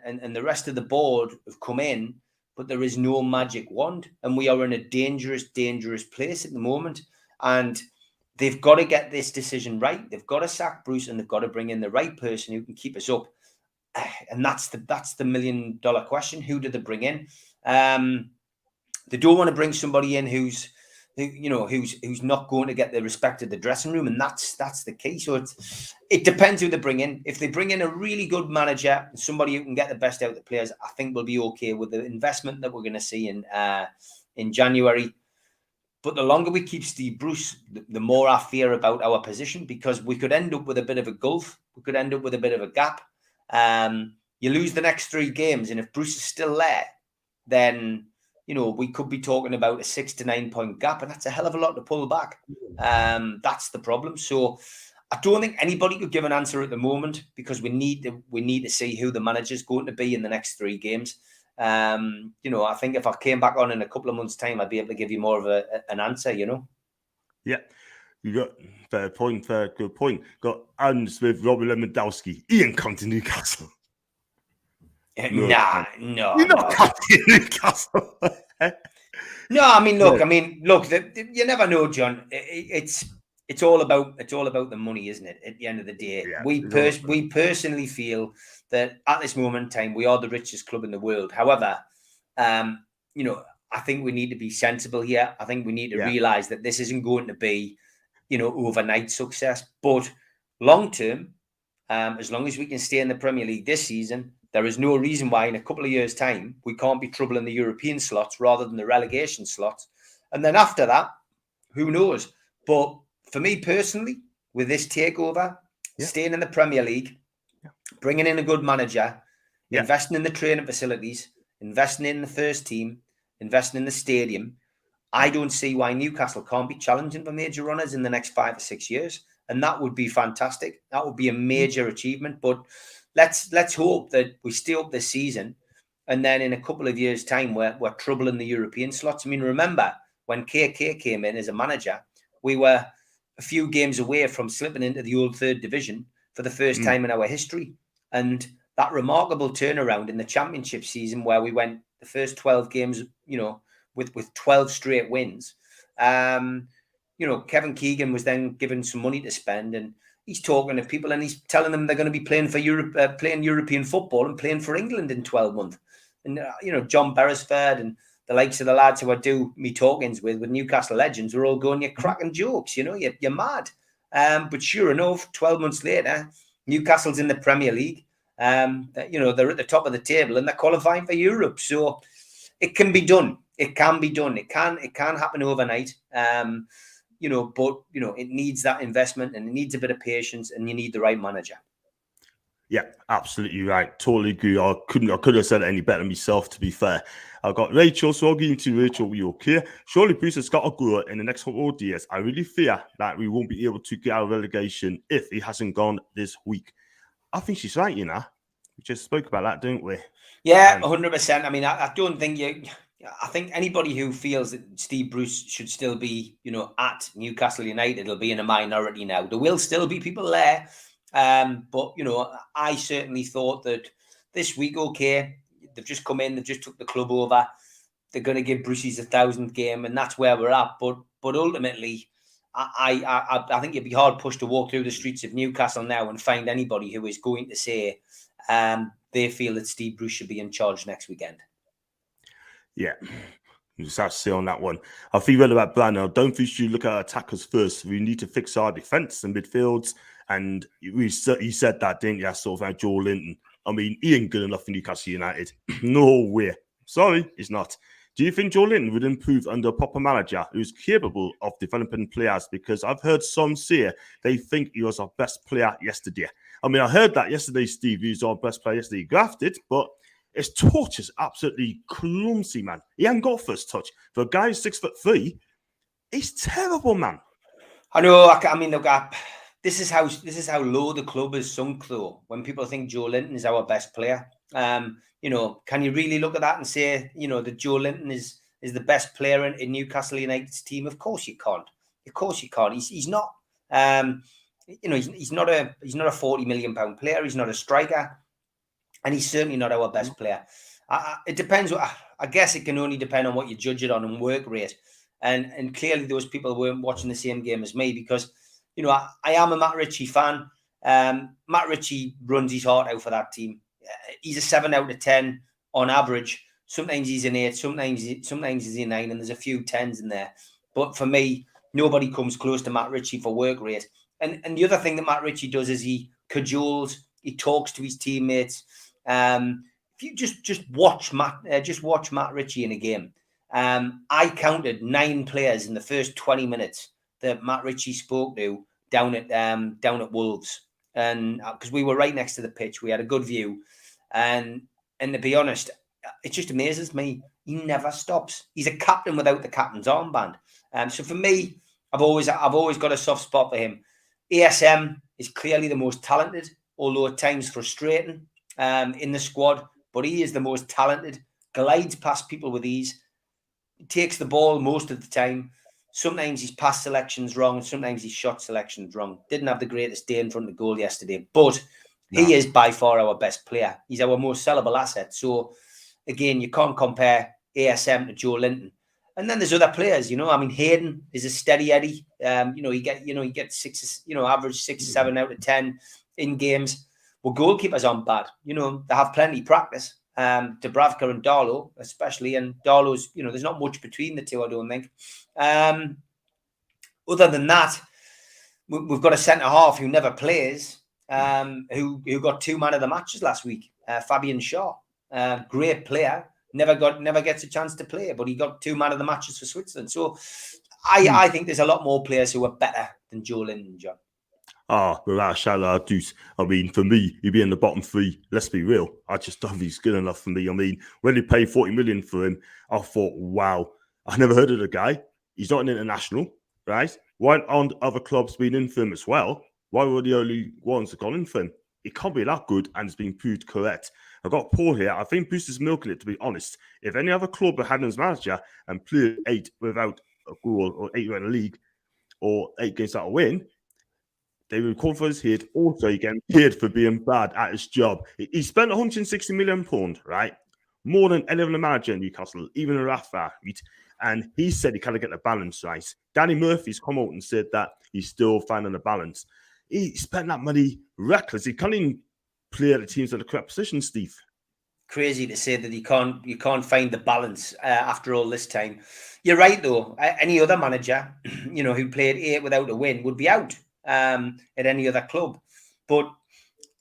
and the rest of the board have come in, but there is no magic wand. And we are in a dangerous, dangerous place at the moment. And they've got to get this decision right. They've got to sack Bruce, and they've got to bring in the right person who can keep us up. And that's the $1 million question. Who do they bring in? They don't want to bring somebody in who's not going to get the respect of the dressing room, and that's the key. So it depends who they bring in. If they bring in a really good manager, somebody who can get the best out of the players, I think we'll be okay with the investment that we're going to see in January. But the longer we keep Steve Bruce, the more I fear about our position, because we could end up with a bit of a gulf. We could end up with a bit of a gap. You lose the next 3 games, and if Bruce is still there, then we could be talking about a 6 to 9 point gap, and that's a hell of a lot to pull back. That's the problem. So I don't think anybody could give an answer at the moment, because we need to see who the manager's going to be in the next 3 games. I think if I came back on in a couple of months' time, I'd be able to give you more of an answer. Yeah, you got fair point, fair good point. Got Aaron Smith, Robbie Lewandowski, Ian come to Newcastle. No. You're not coming to Newcastle. No, I mean, look. You never know, John. It's all about the money, isn't it? At the end of the day, Yeah, we personally feel that at this moment in time, we are the richest club in the world. However, I think we need to be sensible here. I think we need to realize that this isn't going to be, overnight success. But long term, as long as we can stay in the Premier League this season, there is no reason why in a couple of years' time we can't be troubling the European slots rather than the relegation slots. And then after that, who knows? But for me personally, with this takeover, staying in the Premier League, bringing in a good manager, investing in the training facilities, investing in the first team, investing in the stadium, I don't see why Newcastle can't be challenging for major runners in the next 5 or 6 years. And that would be fantastic. That would be a major achievement. But let's hope that we stay up this season, and then in a couple of years' time, we're troubling the European slots. I mean, remember when KK came in as a manager, we were a few games away from slipping into the old 3rd division for the first time in our history. And that remarkable turnaround in the championship season, where we went the first 12 games, with 12 straight wins. Kevin Keegan was then given some money to spend, and he's talking to people and he's telling them they're going to be playing for Europe, playing European football and playing for England in 12 months. And, John Beresford and the likes of the lads who I do me talkings with Newcastle legends are all going, you're cracking jokes, you're mad. But sure enough, 12 months later, Newcastle's in the Premier League. They're at the top of the table and they're qualifying for Europe. So it can be done. It can be done. It can happen overnight. But it needs that investment and it needs a bit of patience and you need the right manager. Yeah, absolutely right. Totally agree. I could have said it any better myself, to be fair. I've got Rachel, so I'll get into Rachel. We okay? Surely Bruce has got to go in the next couple of years. I really fear that we won't be able to get out of relegation if he hasn't gone this week. I think she's right, We just spoke about that, didn't we? Yeah, 100%. I mean, I don't think I think anybody who feels that Steve Bruce should still be, at Newcastle United will be in a minority now. There will still be people there. But, I certainly thought that this week, okay, they've just come in, they've just took the club over. They're going to give Brucey's 1,000th game, and that's where we're at. But ultimately, I think you'd be hard pushed to walk through the streets of Newcastle now and find anybody who is going to say they feel that Steve Bruce should be in charge next weekend. Yeah. Just have to say on that one. I feel well about Brandon. I don't think we should look at our attackers first. We need to fix our defence and midfields. And you said that, didn't you? Sort of like Joe Linton. I mean, he ain't good enough for Newcastle United. No way. Sorry, he's not. Do you think Joe Linton would improve under a proper manager who's capable of developing players? Because I've heard some say they think he was our best player yesterday. I mean, I heard that yesterday, Steve. He was our best player yesterday. He grafted, but his touch is absolutely clumsy, man. He hasn't got first touch. For a guy who's 6'3", he's terrible, man. I know. I mean, look, this is how low the club is sunk, though. When people think Joe Linton is our best player, can you really look at that and say, that Joe Linton is the best player in Newcastle United's team? Of course you can't. Of course you can't. He's not. He's not a £40 million player. He's not a striker. And he's certainly not our best player. It depends. I guess it can only depend on what you judge it on and work rate. And clearly those people weren't watching the same game as me because, I am a Matt Ritchie fan. Matt Ritchie runs his heart out for that team. He's a 7 out of 10 on average. Sometimes he's an 8, sometimes he's a 9, and there's a few 10s in there. But for me, nobody comes close to Matt Ritchie for work rate. And the other thing that Matt Ritchie does is he cajoles, he talks to his teammates. If you just watch Matt Ritchie in a game, I counted 9 players in the first 20 minutes that Matt Ritchie spoke to down at Wolves, and because we were right next to the pitch, we had a good view, and to be honest, it just amazes me. He never stops. He's a captain without the captain's armband. So for me, I've always got a soft spot for him. ASM is clearly the most talented, although at times frustrating. In the squad, but he is the most talented, glides past people with ease, he takes the ball most of the time. Sometimes his pass selection's wrong, sometimes his shot selection's wrong. Didn't have the greatest day in front of the goal yesterday, but he is by far our best player. He's our most sellable asset. So again, you can't compare ASM to Joe Linton. And then there's other players, I mean, Hayden is a steady Eddie. He gets average 6 or 7 out of 10 in games. Well, goalkeepers aren't bad. They have plenty of practice. Dubravka and Darlow, especially, and Darlow's, there's not much between the two, I don't think. Other than that, we've got a centre half who never plays, who got 2 man of the matches last week. Fabian Shaw, great player, never gets a chance to play, but he got 2 man of the matches for Switzerland. So I think there's a lot more players who are better than Joe Linton, John. Without a shadow of doubt. I mean, for me, he'd be in the bottom 3. Let's be real. I just don't think he's good enough for me. I mean, when they paid 40 million for him, I thought, wow, I never heard of the guy. He's not an international, right? Why aren't other clubs been in for him as well? Why were the only ones that got in for him? It can't be that good, and it's been proved correct. I've got Paul here. I think Bruce is milking it, to be honest. If any other club had him as manager and played 8 without a goal or 8 without a league or 8 games without a win, they would call for his head. Also, he getting paid for being bad at his job. He spent £160 million, right? More than any other manager in Newcastle, even a Rafa, right? And he said he kind of get the balance right. Danny Murphy's come out and said that he's still finding the balance. He spent that money reckless. He can't even play at the teams at the correct position, Steve. Crazy to say that you can't find the balance after all this time. You're right though. Any other manager, who played 8 without a win would be out at any other club. But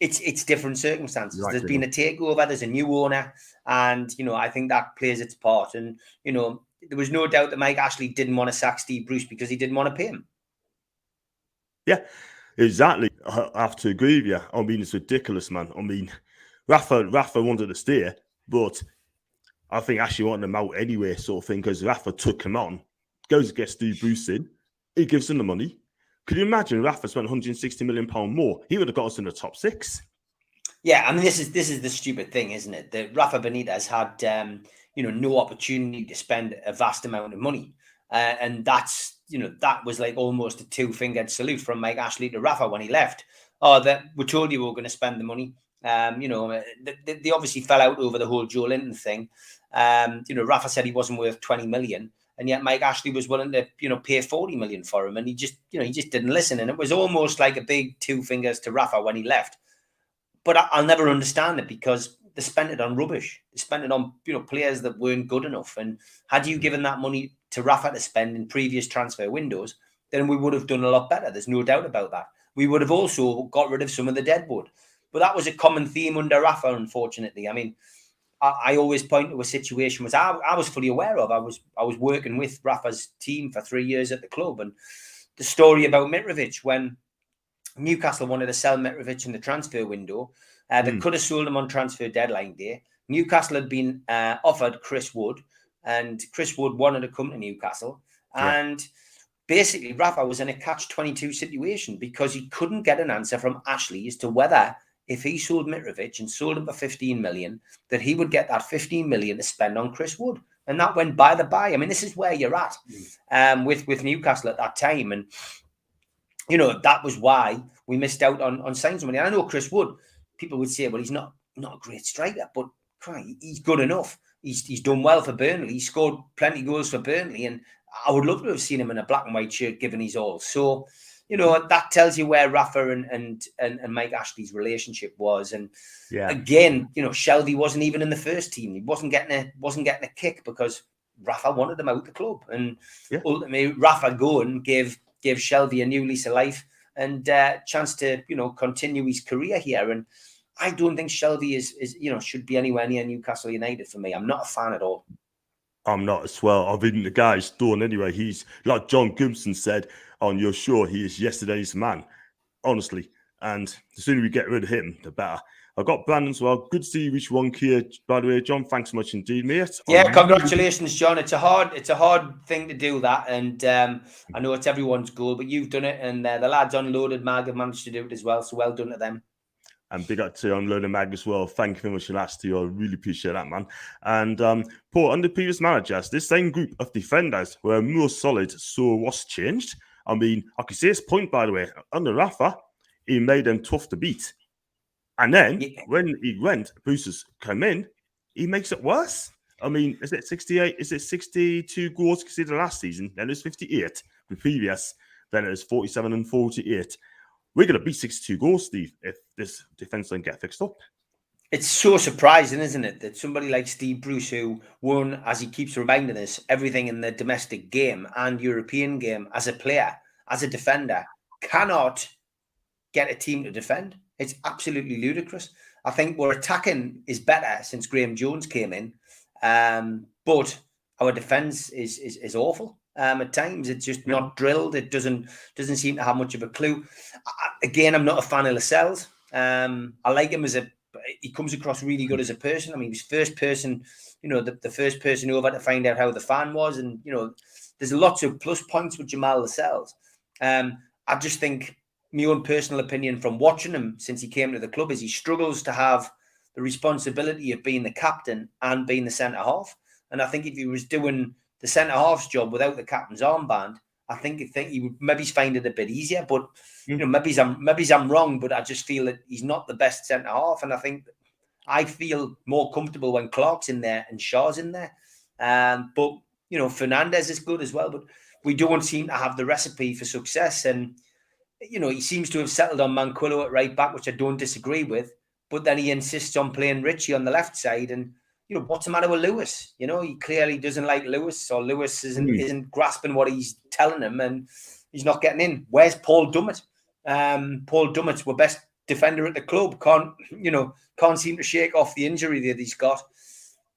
it's different circumstances. Right, there's been a takeover. There's a new owner, and I think that plays its part. And there was no doubt that Mike Ashley didn't want to sack Steve Bruce because he didn't want to pay him. Yeah, exactly. I have to agree with you. I mean, it's ridiculous, man. I mean, Rafa wanted to stay, but I think Ashley wanted him out anyway, sort of thing, because Rafa took him on, goes to get Steve Bruce in, he gives him the money. Could you imagine Rafa spent £160 million more? He would have got us in the top 6. Yeah, I mean, this is the stupid thing, isn't it? That Rafa Benitez had, no opportunity to spend a vast amount of money. And that's, that was like almost a 2-fingered salute from Mike Ashley to Rafa when he left. Oh, that we told you we were going to spend the money. They obviously fell out over the whole Joe Linton thing. Rafa said he wasn't worth 20 million. And yet Mike Ashley was willing to, pay 40 million for him. And he just didn't listen. And it was almost like a big 2 fingers to Rafa when he left. But I'll never understand it because they spent it on rubbish. They spent it on, players that weren't good enough. And had you given that money to Rafa to spend in previous transfer windows, then we would have done a lot better. There's no doubt about that. We would have also got rid of some of the deadwood. But that was a common theme under Rafa, unfortunately. I mean, I always point to a situation which I was fully aware of. I was working with Rafa's team for 3 years at the club, and the story about Mitrovic when Newcastle wanted to sell Mitrovic in the transfer window, they could have sold him on transfer deadline day. Newcastle had been offered Chris Wood, and Chris Wood wanted to come to Newcastle, and basically Rafa was in a catch-22 situation because he couldn't get an answer from Ashley as to whether, if he sold Mitrovic and sold him for 15 million, that he would get that 15 million to spend on Chris Wood. And that went by the by. I mean, this is where you're at with Newcastle at that time. And, that was why we missed out on signing somebody. And I know Chris Wood, people would say, well, he's not a great striker, but he's good enough. He's done well for Burnley. He scored plenty of goals for Burnley. And I would love to have seen him in a black and white shirt given his all. So, that tells you where Rafa and Mike Ashley's relationship was. And again, Shelby wasn't even in the first team. He wasn't getting a kick because Rafa wanted him out the club. And ultimately, Rafa going gave Shelby a new lease of life and chance to continue his career here. And I don't think Shelby is should be anywhere near Newcastle United for me. I'm not a fan at all. I'm not as well. I think the guy's done anyway. He's like John Gibson said on You're Sure, he is yesterday's man, honestly. And the sooner we get rid of him, the better. I've got Brandon as well. Good to see you reach 1 here, by the way, John. Thanks so much indeed, mate. Yeah, congratulations, John. It's a hard thing to do that, and I know it's everyone's goal, but you've done it, and the lads on Loaded Mag have managed to do it as well. So well done to them. And big up to Unloaded Mag as well. Thank you very much for last to you. I really appreciate that, man. And Paul, under previous managers, this same group of defenders were more solid. So what's changed? I mean, I can see his point, by the way. Under Rafa, he made them tough to beat. And then when he went, Bruce's come in, he makes it worse. I mean, is it 68? Is it 62 goals conceded last season? Then it's 58 the previous. Then it was 47 and 48. We're going to beat 62 goals, Steve, if this defence don't get fixed up. It's so surprising, isn't it, that somebody like Steve Bruce, who won, as he keeps reminding us, everything in the domestic game and European game as a player, as a defender, cannot get a team to defend. It's absolutely ludicrous. I think our attacking is better since Graham Jones came in, but our defence is awful. At times, it's just not drilled. It doesn't seem to have much of a clue. Again, I'm not a fan of Lascelles. I like him he comes across really good as a person. I mean, he was first person, the first person over to find out how the fan was, and there's lots of plus points with Jamal Lascelles. I just think my own personal opinion from watching him since he came to the club is he struggles to have the responsibility of being the captain and being the centre half. And I think if he was doing the centre half's job without the captain's armband, I think he would maybe find it a bit easier. But maybe I'm wrong, but I just feel that he's not the best centre half, and I feel more comfortable when Clark's in there and Shaw's in there. But Fernandez is good as well, but we don't seem to have the recipe for success. And, he seems to have settled on Manquillo at right back, which I don't disagree with. But then he insists on playing Richie on the left side. And, what's the matter with Lewis? He clearly doesn't like Lewis, or Lewis isn't grasping what he's telling him, and he's not getting in. Where's Paul Dummett? Paul Dummett's our best defender at the club. Can't seem to shake off the injury that he's got.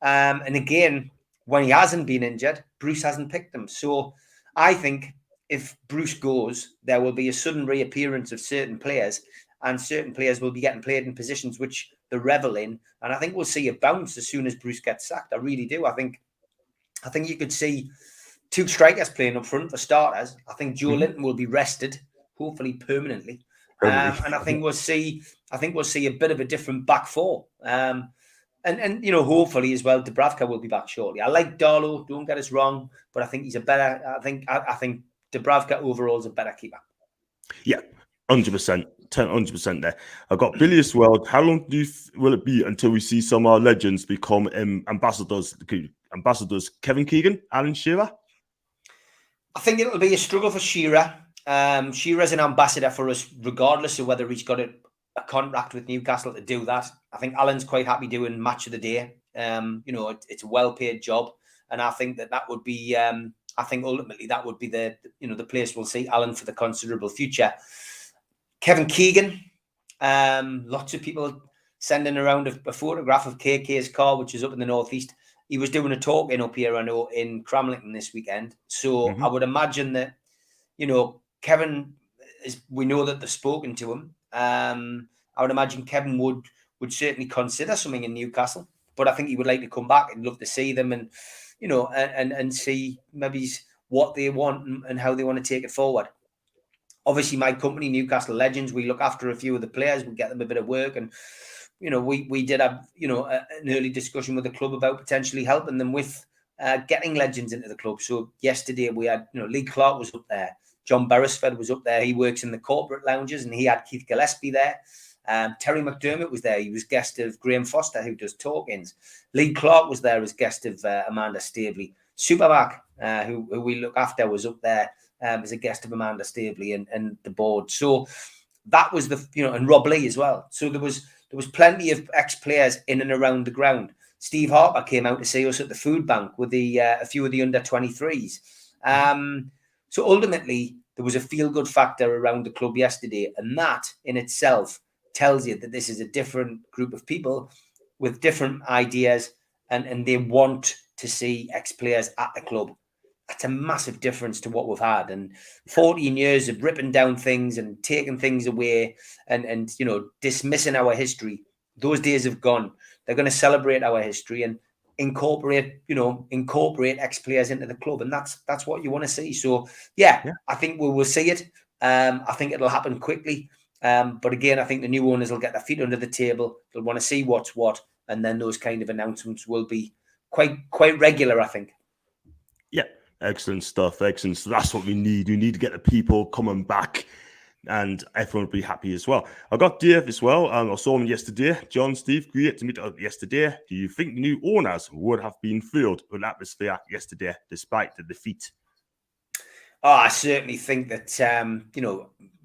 And again, when he hasn't been injured, Bruce hasn't picked him. So I think if Bruce goes, there will be a sudden reappearance of certain players, and certain players will be getting played in positions which they revel in. And I think we'll see a bounce as soon as Bruce gets sacked. I really do. I think you could see two strikers playing up front for starters. I think Joe Linton will be rested, hopefully permanently. And I think we'll see a bit of a different back four. And hopefully as well, Dubravka will be back shortly. I like Darlow, don't get us wrong, but I think he's a better. I think Dubravka overall is a better keeper. Yeah, 100%, 100% there. I've got Billy as well. How long will it be until we see some of our legends become ambassadors? Kevin Keegan, Alan Shearer. I think it'll be a struggle for Shearer. Shearer's an ambassador for us, regardless of whether he's got a contract with Newcastle to do that. I think Alan's quite happy doing match of the day. It's a well-paid job, and I think that would be. I think ultimately that would be the place we'll see Alan for the considerable future. Kevin Keegan, lots of people sending around a photograph of KK's car, which is up in the northeast. He was doing a talk up here, I know, in Cramlington this weekend. So I would imagine that, Kevin we know that they've spoken to him. I would imagine Kevin would certainly consider something in Newcastle, but I think he would like to come back and love to see them and, and see maybe what they want and how they want to take it forward. Obviously, my company, Newcastle Legends, we look after a few of the players. We get them a bit of work, and we did have an early discussion with the club about potentially helping them with getting legends into the club. So yesterday we had Lee Clark was up there, John Beresford was up there. He works in the corporate lounges, and he had Keith Gillespie there. Terry McDermott was there. He was guest of Graham Foster, who does talk-ins. Lee Clark was there as guest of Amanda Stabley. Superback, who we look after, was up there as a guest of Amanda Stabley and the board. So that was and Rob Lee as well. So there was plenty of ex-players in and around the ground. Steve Harper came out to see us at the food bank with a few of the under-23s. So ultimately, there was a feel-good factor around the club yesterday, and that in itself tells you that this is a different group of people with different ideas, and they want to see ex-players at the club. That's a massive difference to what we've had. And 14 years of ripping down things and taking things away and dismissing our history. Those days have gone. They're going to celebrate our history and incorporate ex-players into the club. And that's what you want to see. So, yeah. I think we will see it. I think it'll happen quickly. But again, I think the new owners will get their feet under the table. They'll want to see what's what. And then those kind of announcements will be quite regular, I think. Yeah. Excellent stuff. Excellent. So that's what we need. We need to get the people coming back, and everyone will be happy as well. I got Dave as well. I saw him yesterday. John, Steve, great to meet up yesterday. Do you think the new owners would have been thrilled with the atmosphere yesterday, despite the defeat? Oh, I certainly think that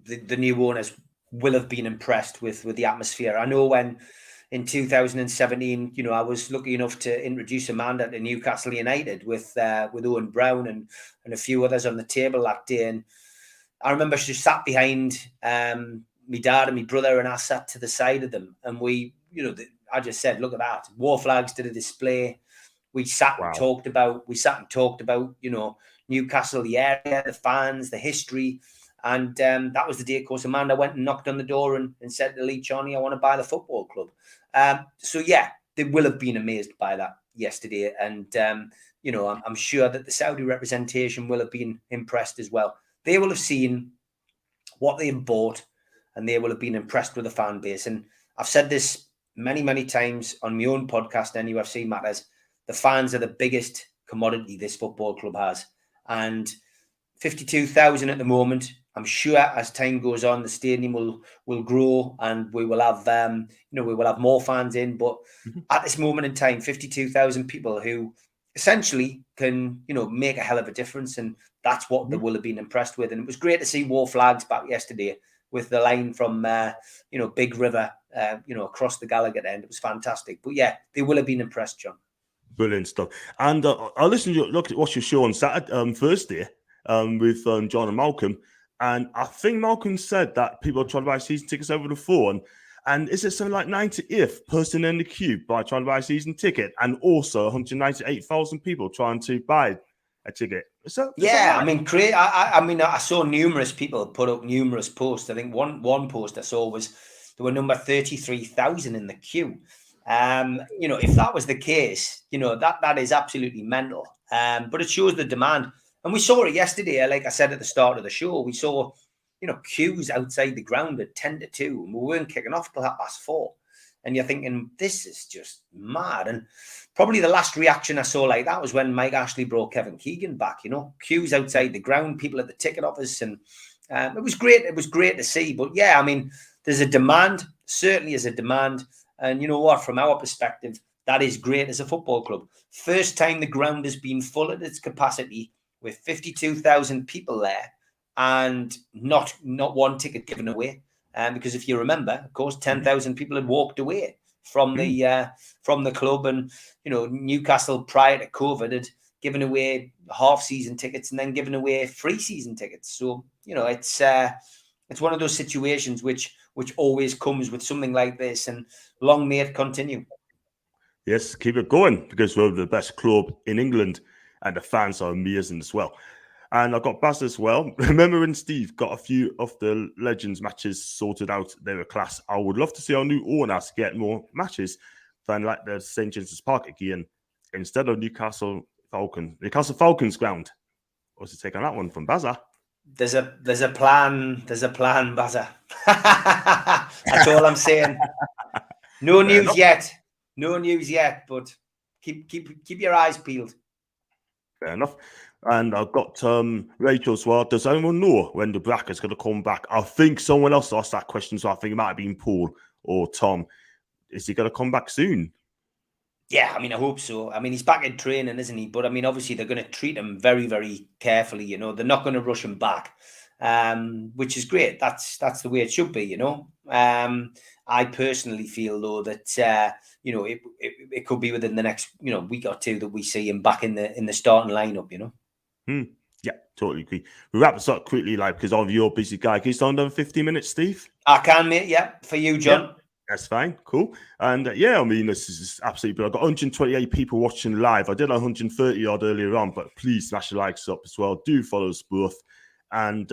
the new owners will have been impressed with the atmosphere. I know when in 2017, I was lucky enough to introduce Amanda to Newcastle United with Owen Brown and a few others on the table that day. And I remember she sat behind my dad and my brother, and I sat to the side of them. And we, I just said, look at that. War flags to the display. We sat and talked about, Newcastle, the area, the fans, the history. And that was the day, of course, Amanda went and knocked on the door and said to Lee Charney, I want to buy the football club. So, yeah, they will have been amazed by that yesterday. And, I'm sure that the Saudi representation will have been impressed as well. They will have seen what they bought, and they will have been impressed with the fan base. And I've said this many, many times on my own podcast, NUFC Matters. The fans are the biggest commodity this football club has. And 52,000 at the moment. I'm sure as time goes on, the stadium will grow, and we will have we will have more fans in. But at this moment in time, 52,000 people who essentially can, make a hell of a difference. And that's what they will have been impressed with. And it was great to see War Flags back yesterday with the line from, Big River, across the Gallagher end. It was fantastic. But yeah, they will have been impressed, John. Brilliant stuff. And I listened to watch your show on Saturday, Thursday, with John and Malcolm. And I think Malcolm said that people are trying to buy season tickets over the phone. And is it something like 90th person in the queue by trying to buy a season ticket? And also 198,000 people trying to buy a ticket. Yeah, I mean, great. I saw numerous people put up numerous posts. I think one post I saw was there were number 33,000 in the queue. If that was the case, that is absolutely mental. But it shows the demand. And we saw it yesterday, like I said at the start of the show, we saw, queues outside the ground at 10 to 2, and we weren't kicking off till 4:30. And you're thinking, this is just mad. And probably the last reaction I saw like that was when Mike Ashley brought Kevin Keegan back, queues outside the ground, people at the ticket office. And it was great. It was great to see. But yeah, I mean, there's a demand, certainly is a demand. And you know what, from our perspective, that is great as a football club. First time the ground has been full at its capacity with 52,000 people there and not one ticket given away. Because if you remember, of course, 10,000 people had walked away from the club, and Newcastle prior to COVID had given away half-season tickets and then given away free season tickets. So it's one of those situations which always comes with something like this, and long may it continue. Yes, keep it going, because we're the best club in England and the fans are amazing as well. And I've got Baz as well. Remember when Steve got a few of the Legends matches sorted out? They were class. I would love to see our new owners get more matches than like the St. James's Park again, instead of Newcastle Falcons ground. What's your take on that one from Bazza? There's a plan, Bazza. That's all I'm saying. No news yet, but keep your eyes peeled. Fair enough. And I've got Rachel as well. Does anyone know when the Black is going to come back? I think someone else asked that question, so I think it might have been Paul or Tom. Is he going to come back soon? Yeah, I mean, I hope so. I mean, he's back in training, isn't he? But I mean, obviously, they're going to treat him very, very carefully. They're not going to rush him back, which is great. That's the way it should be. I personally feel though that it could be within the next week or two that we see him back in the starting lineup. Yeah, totally agree. We wrap this up quickly, because of your busy guy. Can you start another 50 minutes, Steve? I can, mate. Yeah, for you, John. Yeah. That's fine. Cool. And I mean, this is absolutely brilliant. I've got 128 people watching live. I did 130 odd earlier on, but please smash the likes up as well. Do follow us both. And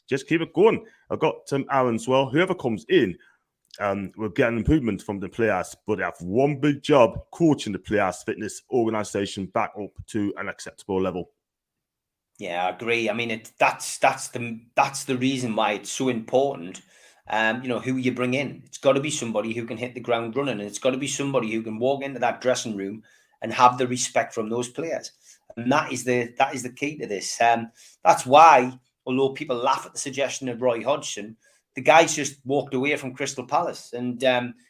just keep it going. I've got Aaron as well. Whoever comes in, we'll get an improvement from the players, but they have one big job: coaching the players' fitness organisation back up to an acceptable level. Yeah, I agree. I mean, that's the reason why it's so important. Who you bring in. It's got to be somebody who can hit the ground running, and it's got to be somebody who can walk into that dressing room and have the respect from those players. And that is the key to this. That's why, although people laugh at the suggestion of Roy Hodgson, the guy's just walked away from Crystal Palace, and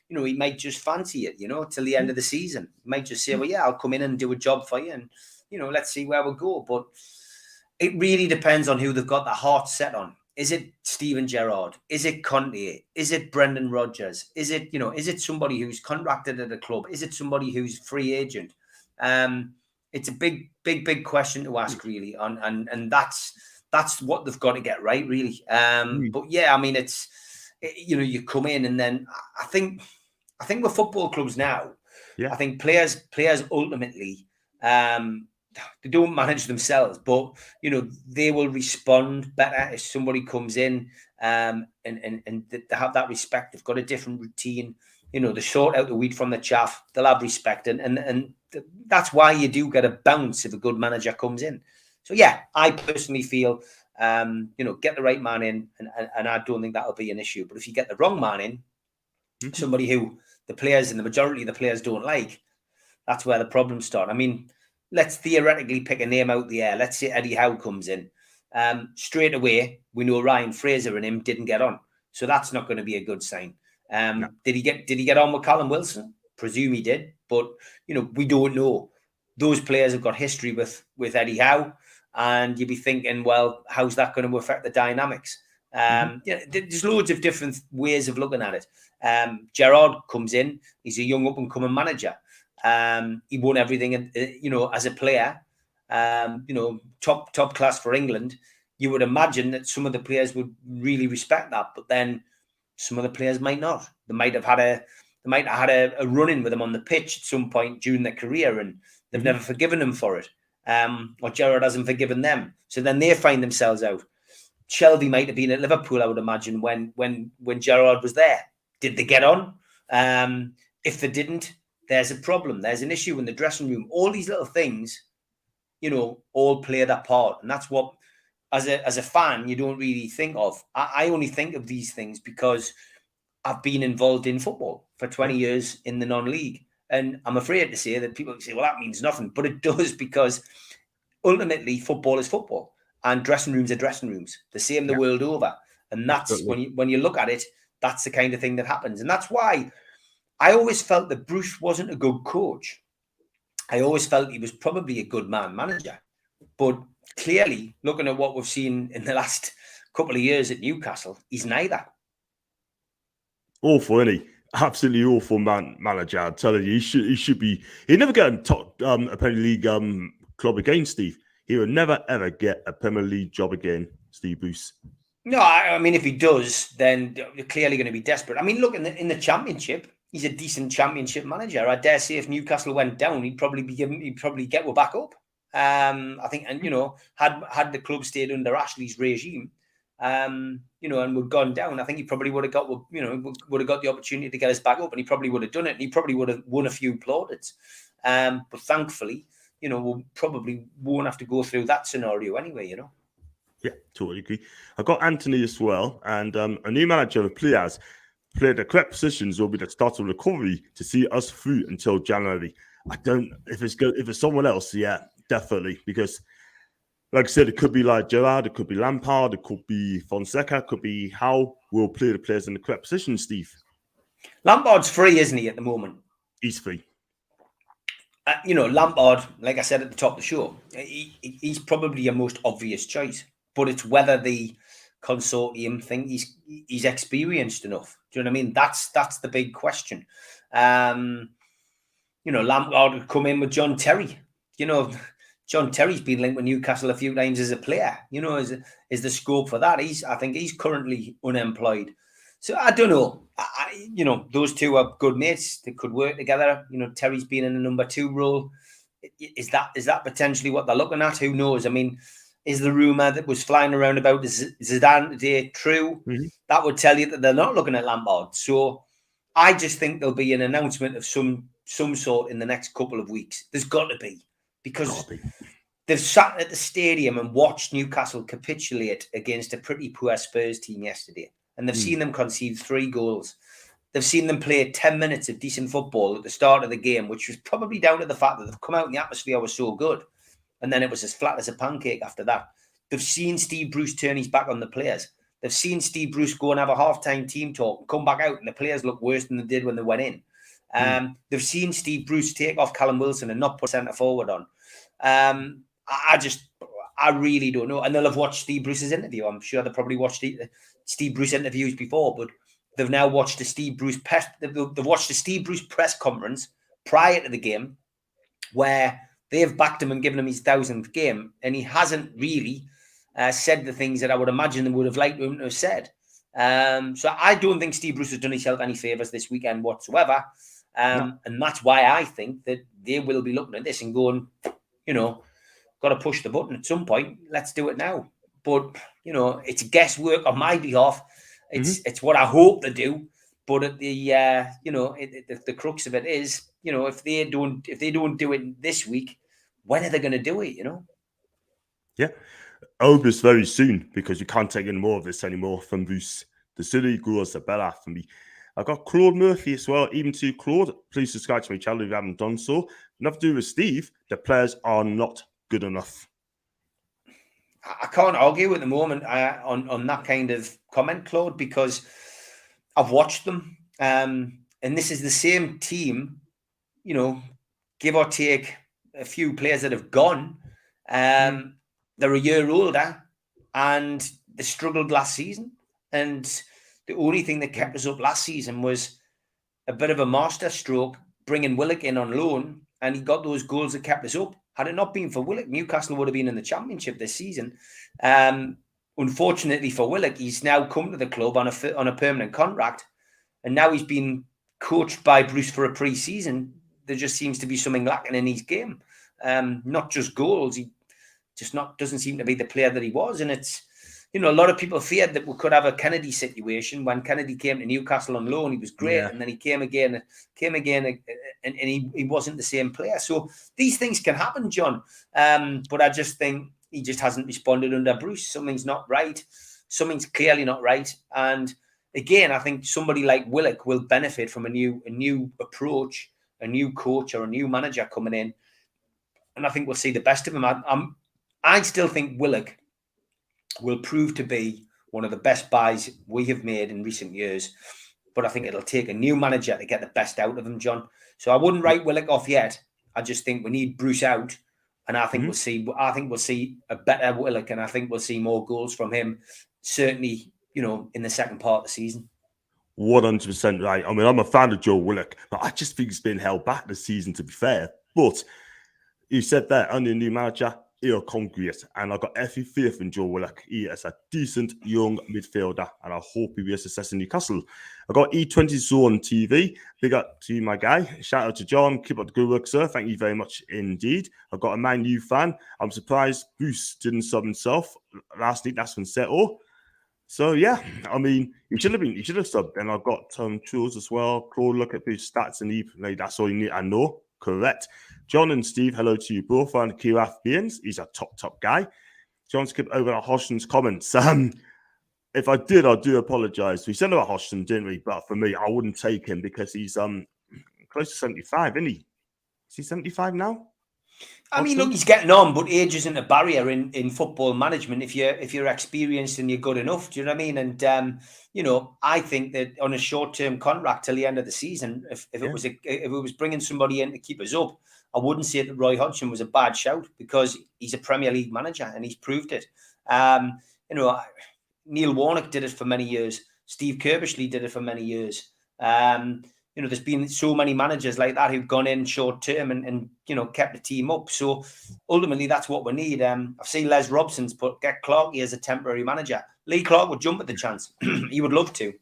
he might just fancy it, till the end of the season. He might just say, well, yeah, I'll come in and do a job for you, and let's see where we'll go. But it really depends on who they've got their heart set on. Is it Steven Gerrard? Is it Conte? Is it Brendan Rodgers? Is it somebody who's contracted at a club? Is it somebody who's free agent? It's a big question to ask, really, and that's what they've got to get right, really. But yeah, I mean, it's you come in, and then I think with football clubs now, I think players ultimately they don't manage themselves, but they will respond better if somebody comes in and they have that respect. They've got a different routine. They sort out the wheat from the chaff. They'll have respect, and that's why you do get a bounce if a good manager comes in. So yeah, I personally feel get the right man in, and I don't think that'll be an issue. But if you get the wrong man in, somebody who the players and the majority of the players don't like, that's where the problems start. I mean, let's theoretically pick a name out the air. Let's say Eddie Howe comes in. Straight away, we know Ryan Fraser and him didn't get on. So that's not going to be a good sign. No. Did he get on with Callum Wilson? Presume he did. But, we don't know. those players have got history with Eddie Howe, and you'd be thinking, well, how's that going to affect the dynamics? There's loads of different ways of looking at it. Gerrard comes in; he's a young up-and-coming manager. He won everything, as a player. Top class for England. You would imagine that some of the players would really respect that, but then some of the players might not. They might have had a run-in with him on the pitch at some point during their career, and they've never forgiven him for it. Or Gerrard hasn't forgiven them. So then they find themselves out. Shelby might have been at Liverpool, I would imagine, when Gerrard was there. Did they get on? If they didn't, there's a problem. There's an issue in the dressing room. All these little things, all play that part. And that's what, as a fan, you don't really think of. I only think of these things because I've been involved in football for 20 years in the non-league. And I'm afraid to say that people say, well, that means nothing. But it does, because ultimately football is football and dressing rooms are dressing rooms, the same the world over. And that's when you look at it, that's the kind of thing that happens. And that's why I always felt that Bruce wasn't a good coach. I always felt he was probably a good man manager. But clearly, looking at what we've seen in the last couple of years at Newcastle, he's neither. Awful, isn't he? Absolutely awful manager. I'm telling you, he should be. He'd never get a Premier League club again, Steve. He will never ever get a Premier League job again, Steve Bruce. No, I mean, if he does, then you're clearly going to be desperate. I mean, look, in the Championship, he's a decent Championship manager. I dare say if Newcastle went down, he'd probably get back up. I think, and had the club stayed under Ashley's regime, and would gone down, I think he probably would have got the opportunity to get us back up, and he probably would have done it, and he probably would have won a few plaudits. But thankfully, we probably won't have to go through that scenario anyway. Yeah, totally agree. I've got Anthony as well, and a new manager of players play the correct positions will be the start of recovery to see us through until January. I don't. If it's someone else, yeah, definitely, because like I said, it could be like Gerrard, it could be Lampard, it could be Fonseca, it could be how we'll play the players in the correct position, Steve. Lampard's free, isn't he, at the moment? He's free. Lampard, like I said at the top of the show, he's probably your most obvious choice, but it's whether the consortium think he's experienced enough. Do you know what I mean? That's the big question. Lampard would come in with John Terry. John Terry's been linked with Newcastle a few times as a player. Is the scope for that? I think he's currently unemployed. So I don't know. Those two are good mates. They could work together. Terry's been in a number 2 role. Is that potentially what they're looking at? Who knows? I mean, is the rumor that was flying around about Zidane today true? Mm-hmm. That would tell you that they're not looking at Lampard. So I just think there'll be an announcement of some sort in the next couple of weeks. There's got to be, because they've sat at the stadium and watched Newcastle capitulate against a pretty poor Spurs team yesterday. And they've seen them concede 3 goals. They've seen them play 10 minutes of decent football at the start of the game, which was probably down to the fact that they've come out and the atmosphere was so good. And then it was as flat as a pancake after that. They've seen Steve Bruce turn his back on the players. They've seen Steve Bruce go and have a half-time team talk and come back out, and the players look worse than they did when they went in. They've seen Steve Bruce take off Callum Wilson and not put centre forward on. I really don't know. And they'll have watched Steve Bruce's interview. I'm sure they probably watched Steve Bruce interviews before, but they've now watched the Steve Bruce press conference prior to the game, where they've backed him and given him his 1,000th game, and he hasn't really said the things that I would imagine they would have liked him to have said. So I don't think Steve Bruce has done himself any favours this weekend whatsoever. And that's why I think that they will be looking at this and going, got to push the button at some point. Let's do it now. But, it's guesswork on my behalf. It's what I hope they do. But at the crux of it is, if they don't do it this week, when are they going to do it? Yeah, I hope it's very soon, because you can't take any more of this anymore from Bruce. The sooner he goes, the better for me. I've got Claude Murphy as well. Even to Claude, please subscribe to my channel if you haven't done so. Nothing to do with Steve. The players are not good enough. I can't argue at the moment on that kind of comment, Claude, because I've watched them. And this is the same team, give or take a few players that have gone. They're a year older and they struggled last season. And the only thing that kept us up last season was a bit of a master stroke, bringing Willock in on loan, and he got those goals that kept us up. Had it not been for Willock, Newcastle would have been in the Championship this season. Unfortunately for Willock, he's now come to the club on a permanent contract, and now he's been coached by Bruce for a pre-season. There just seems to be something lacking in his game. Not just goals. He just doesn't seem to be the player that he was. And it's, a lot of people feared that we could have a Kennedy situation. When Kennedy came to Newcastle on loan, he was great. Yeah. And then he came again, and he wasn't the same player. So these things can happen, John. But I just think he just hasn't responded under Bruce. Something's not right. Something's clearly not right. And again, I think somebody like Willock will benefit from a new approach, a new coach or a new manager coming in. And I think we'll see the best of him. I still think Willock will prove to be one of the best buys we have made in recent years. But I think it'll take a new manager to get the best out of him, John. So I wouldn't write Willock off yet. I just think we need Bruce out. And I think we'll see a better Willock, and I think we'll see more goals from him, certainly, in the second part of the season. 100% right. I mean, I'm a fan of Joe Willock, but I just think he's been held back this season, to be fair. But you said that under a new manager, he'll come great. And I've got every faith in Joe Willock. He is a decent young midfielder, and I hope he'll be a success in Newcastle. I've got E20 Zone TV. Big up to my guy. Shout out to John. Keep up the good work, sir. Thank you very much indeed. I've got a Man U fan. I'm surprised Bruce didn't sub himself last week. That's from Seto. So, yeah, I mean, he should have subbed. And I've got Tom Trules as well. Claude, look at his stats and that's all you need. I know. Correct. John and Steve, hello to you both. And Kiraf Beans, he's a top guy. John skipped over Hodgson's comments. If I did, I do apologise. We said about Hodgson, didn't we? But for me, I wouldn't take him because he's close to 75, isn't he? Is he 75 now? I mean, look, he's getting on, but age isn't a barrier in football management if you're experienced and you're good enough. Do you know what I mean? And I think that on a short-term contract till the end of the season, if it was bringing somebody in to keep us up, I wouldn't say that Roy Hodgson was a bad shout because he's a Premier League manager and he's proved it. Neil Warnock did it for many years. Steve Kirbishley did it for many years. There's been so many managers like that who've gone in short term and kept the team up. So ultimately, that's what we need. I've seen Les Robson's get Clarkey as a temporary manager. Lee Clark would jump at the chance. He would love to.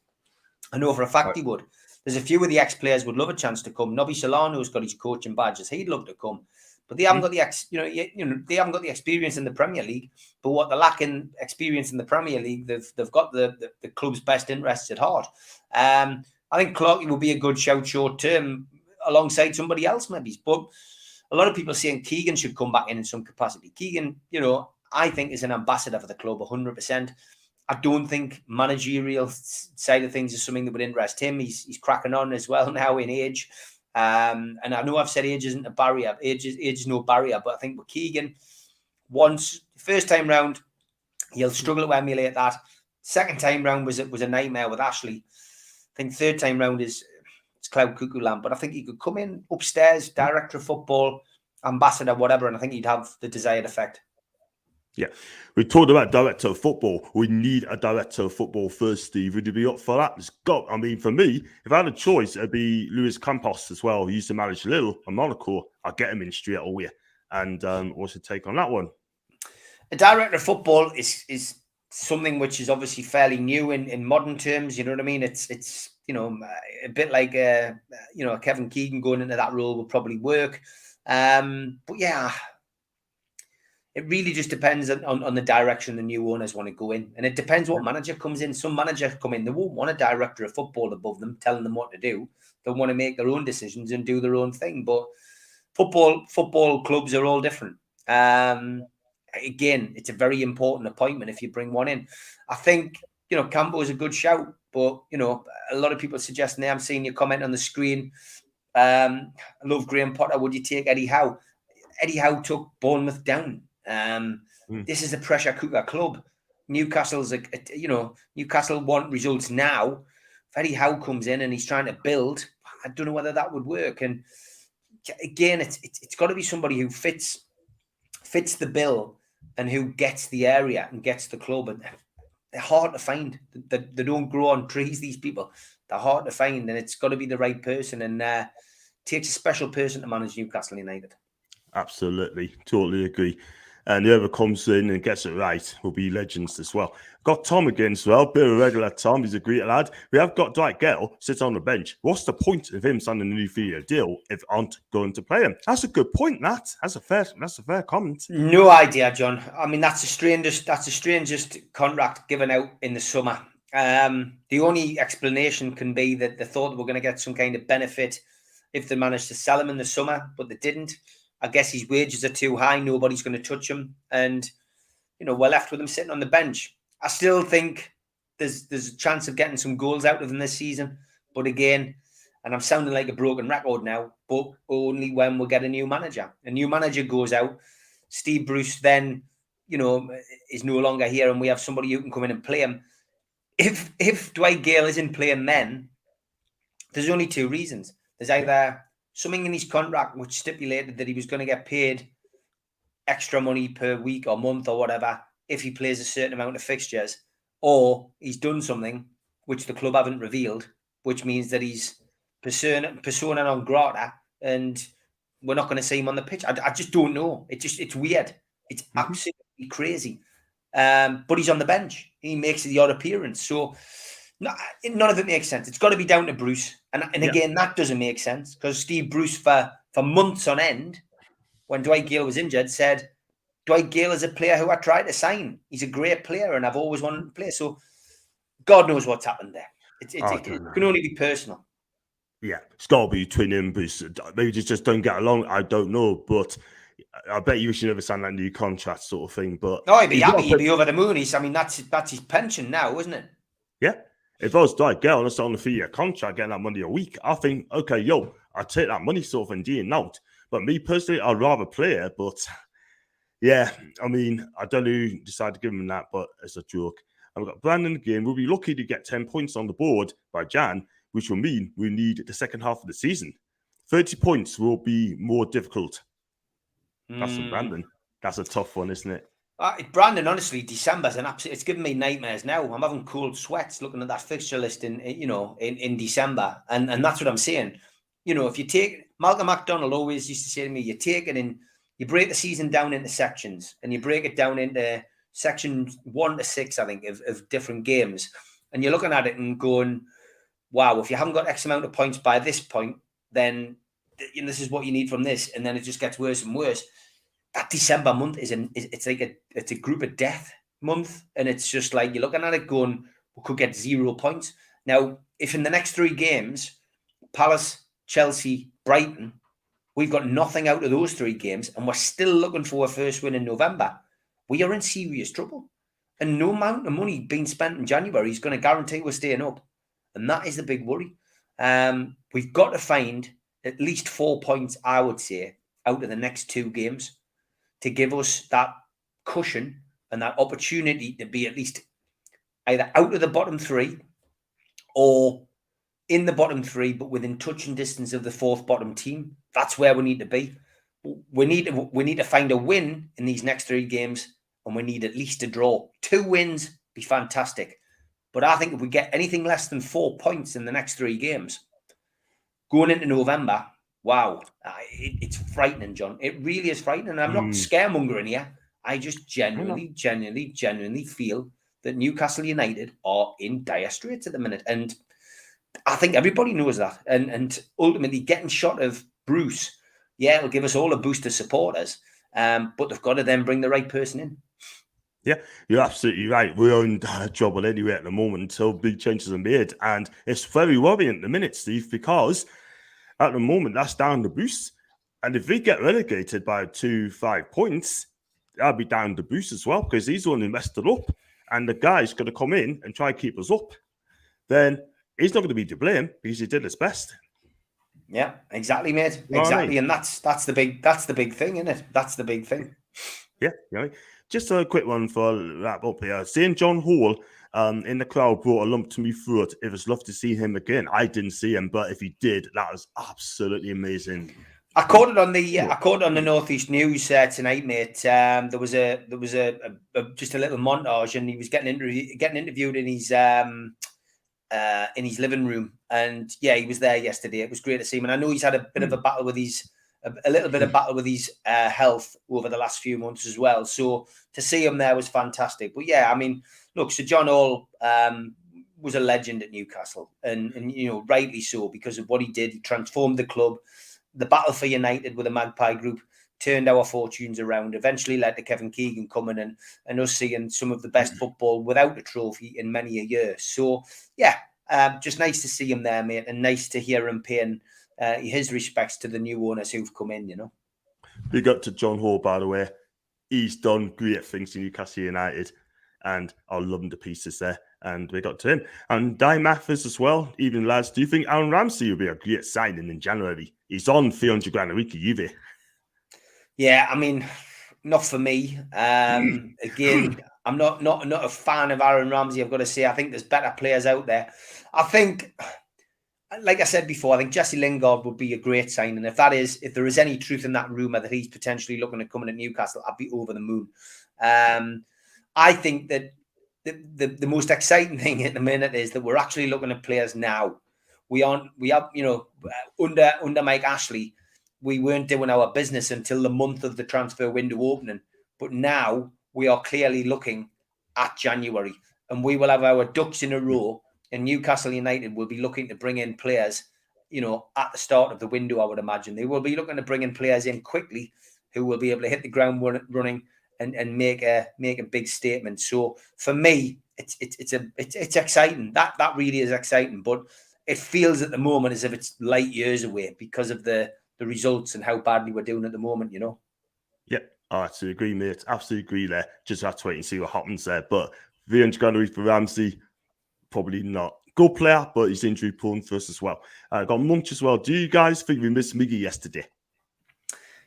I know for a fact he would. There's a few of the ex-players would love a chance to come. Nobby Solano's got his coaching badges. He'd love to come, but they haven't got the they haven't got the experience in the Premier League. But what they're lacking experience in the Premier League, they've got the club's best interests at heart. I think Clarkey will be a good shout short term alongside somebody else, maybe. But a lot of people are saying Keegan should come back in some capacity. Keegan, I think is an ambassador for the club, 100%. I don't think managerial side of things is something that would interest him. He's cracking on as well now in age. And I know I've said age isn't a barrier. Age is no barrier. But I think with Keegan, first time round, he'll struggle to emulate that. Second time round was a nightmare with Ashley. I think third time round it's Cloud Cuckoo Lamb, but I think he could come in upstairs, director of football, ambassador, whatever, and I think he'd have the desired effect. Yeah, we talked about director of football. We need a director of football first, Steve. Would you be up for that? I mean, for me, if I had a choice, it'd be Luis Campos as well. He used to manage Lille and Monaco. I'd get him in straight away. And what's your take on that one? A director of football is something which is obviously fairly new in modern terms. You know what I mean? It's a bit like Kevin Keegan going into that role would probably work. But yeah, it really just depends on the direction the new owners want to go in. And it depends what manager comes in. Some managers come in, they won't want a director of football above them telling them what to do. They want to make their own decisions and do their own thing. But football clubs are all different. Again, it's a very important appointment if you bring one in. I think, Campbell is a good shout, but, a lot of people suggesting I'm seeing your comment on the screen. I love Graham Potter. Would you take Eddie Howe? Eddie Howe took Bournemouth down. This is a pressure cooker club. Newcastle's, Newcastle want results now. If Eddie Howe comes in and he's trying to build, I don't know whether that would work. And again, it's got to be somebody who fits the bill and who gets the area and gets the club. And they're hard to find. They don't grow on trees, these people. They're hard to find, and it's got to be the right person. And takes a special person to manage Newcastle United. Absolutely. Totally agree. And whoever comes in and gets it right will be legends as well. Got Tom again as well. Bit of a regular Tom. He's a great lad. We have got Dwight Gale sit on the bench. What's the point of him signing a new 3-year deal if aren't going to play him? That's a good point, Nat. That's a fair comment. No idea, John. I mean, that's the strangest contract given out in the summer. The only explanation can be that they thought they were going to get some kind of benefit if they managed to sell him in the summer, but they didn't. I guess his wages are too high. Nobody's going to touch him. And, we're left with him sitting on the bench. I still think there's a chance of getting some goals out of him this season. But again, and I'm sounding like a broken record now, but only when we get a new manager. A new manager goes out. Steve Bruce then, is no longer here and we have somebody who can come in and play him. If Dwight Gale isn't playing then, there's only two reasons. There's either something in his contract which stipulated that he was going to get paid extra money per week or month or whatever if he plays a certain amount of fixtures, or he's done something which the club haven't revealed, which means that he's persona non grata and we're not going to see him on the pitch. I just don't know. It's weird. It's absolutely crazy. But he's on the bench. He makes the odd appearance. So none of it makes sense. It's got to be down to Bruce. And again, that doesn't make sense because Steve Bruce, for months on end, when Dwight Gale was injured, said, Dwight Gale is a player who I tried to sign. He's a great player and I've always wanted to play. So God knows what's happened there. It can only be personal. Yeah, it's got to be between him. Maybe just don't get along. I don't know. But I bet you should never sign that new contract sort of thing. But no, he'd be happy. He'd be over the moon. That's his pension now, isn't it? Yeah. If I was Dwight Gale and I was on a 3-year contract, getting that money a week, I think, okay, I'll take that money sort of and D and out. But me personally, I'd rather play it. But yeah, I mean, I don't know who decided to give him that, but it's a joke. And we've got Brandon again. We'll be lucky to get 10 points on the board by Jan, which will mean we need the second half of the season. 30 points will be more difficult. That's from Brandon. That's a tough one, isn't it? Brandon, honestly, December's an absolute. It's giving me nightmares now. I'm having cold sweats looking at that fixture list in December, and that's what I'm saying. If you take Malcolm MacDonald always used to say to me, you take it in, you break the season down into sections, and you break it down into sections 1 to 6, I think, of different games, and you're looking at it and going, wow, if you haven't got X amount of points by this point, then this is what you need from this, and then it just gets worse and worse. That December month it's a group of death month, and it's just like you're looking at it going, we could get 0 points. Now, if in the next 3 games, Palace, Chelsea, Brighton, we've got nothing out of those 3 games, and we're still looking for a first win in November, we are in serious trouble. And no amount of money being spent in January is going to guarantee we're staying up. And that is the big worry. We've got to find at least 4 points, I would say, out of the next 2 games to give us that cushion and that opportunity to be at least either out of the bottom 3 or in the bottom 3, but within touching distance of the 4th bottom team. That's where we need to be. We need to find a win in these next 3 games, and we need at least a draw. 2 wins be fantastic. But I think if we get anything less than 4 points in the next 3 games, going into November, wow, it's frightening, John. It really is frightening. I'm not scaremongering here. I just genuinely feel that Newcastle United are in dire straits at the minute. And I think everybody knows that. And ultimately getting shot of Bruce, it'll give us all a boost of supporters. But they've got to then bring the right person in. Yeah, you're absolutely right. We're in trouble anyway at the moment until big changes are made. And it's very worrying at the minute, Steve, because at the moment, that's down to Bruce. And if we get relegated by 2-5 points, that'll be down to Bruce as well, because he's the one who messed it up. And the guy's going to come in and try and keep us up. Then he's not going to be to blame because he did his best. Yeah, exactly, mate. Exactly. And that's the big thing, isn't it? That's the big thing. Yeah, right. Just a quick one for wrap up here. Seeing John Hall in the crowd brought a lump to me through it. It was love to see him again. I didn't see him, but if he did, that was absolutely amazing. I caught it on the Northeast News tonight, mate. There was a just a little montage, and he was getting interviewed in his living room, and yeah, he was there yesterday. It was great to see him, and I know he's had a bit of a battle with a little bit of battle with his health over the last few months as well. So to see him there was fantastic. But yeah, I mean, look, so John Hall was a legend at Newcastle, and rightly so, because of what he did. He transformed the club. The battle for United with the Magpie Group turned our fortunes around, eventually led to Kevin Keegan coming in and us seeing some of the best football without a trophy in many a year. So, yeah, just nice to see him there, mate, and nice to hear him paying his respects to the new owners who've come in, Big up to John Hall, by the way. He's done great things in Newcastle United, and I love him to pieces there. And we got to him. And Di Mathers as well. Even lads, do you think Aaron Ramsey will be a great signing in January? He's on 300 grand a week at Juve. Yeah, I mean, not for me. Again, I'm not a fan of Aaron Ramsey, I've got to say. I think there's better players out there. I think, like I said before, I think Jesse Lingard would be a great signing. If there is any truth in that rumour that he's potentially looking at coming to Newcastle, I'd be over the moon. I think that the most exciting thing at the minute is that we're actually looking at players now. We have, under Mike Ashley, we weren't doing our business until the month of the transfer window opening. But now we are clearly looking at January, and we will have our ducks in a row, and Newcastle United will be looking to bring in players, at the start of the window, I would imagine. They will be looking to bring in players in quickly who will be able to hit the ground running and make a big statement. So for me, it's exciting. That really is exciting, but it feels at the moment as if it's light years away because of the results and how badly we're doing at the moment. Yeah, I absolutely agree, mate. Absolutely agree there. Just have to wait and see what happens there. But 300 grand a week for Ramsey, probably not. Good player, but he's injury prone for us as well. Got Munch as well. Do you guys think we missed Miggy yesterday?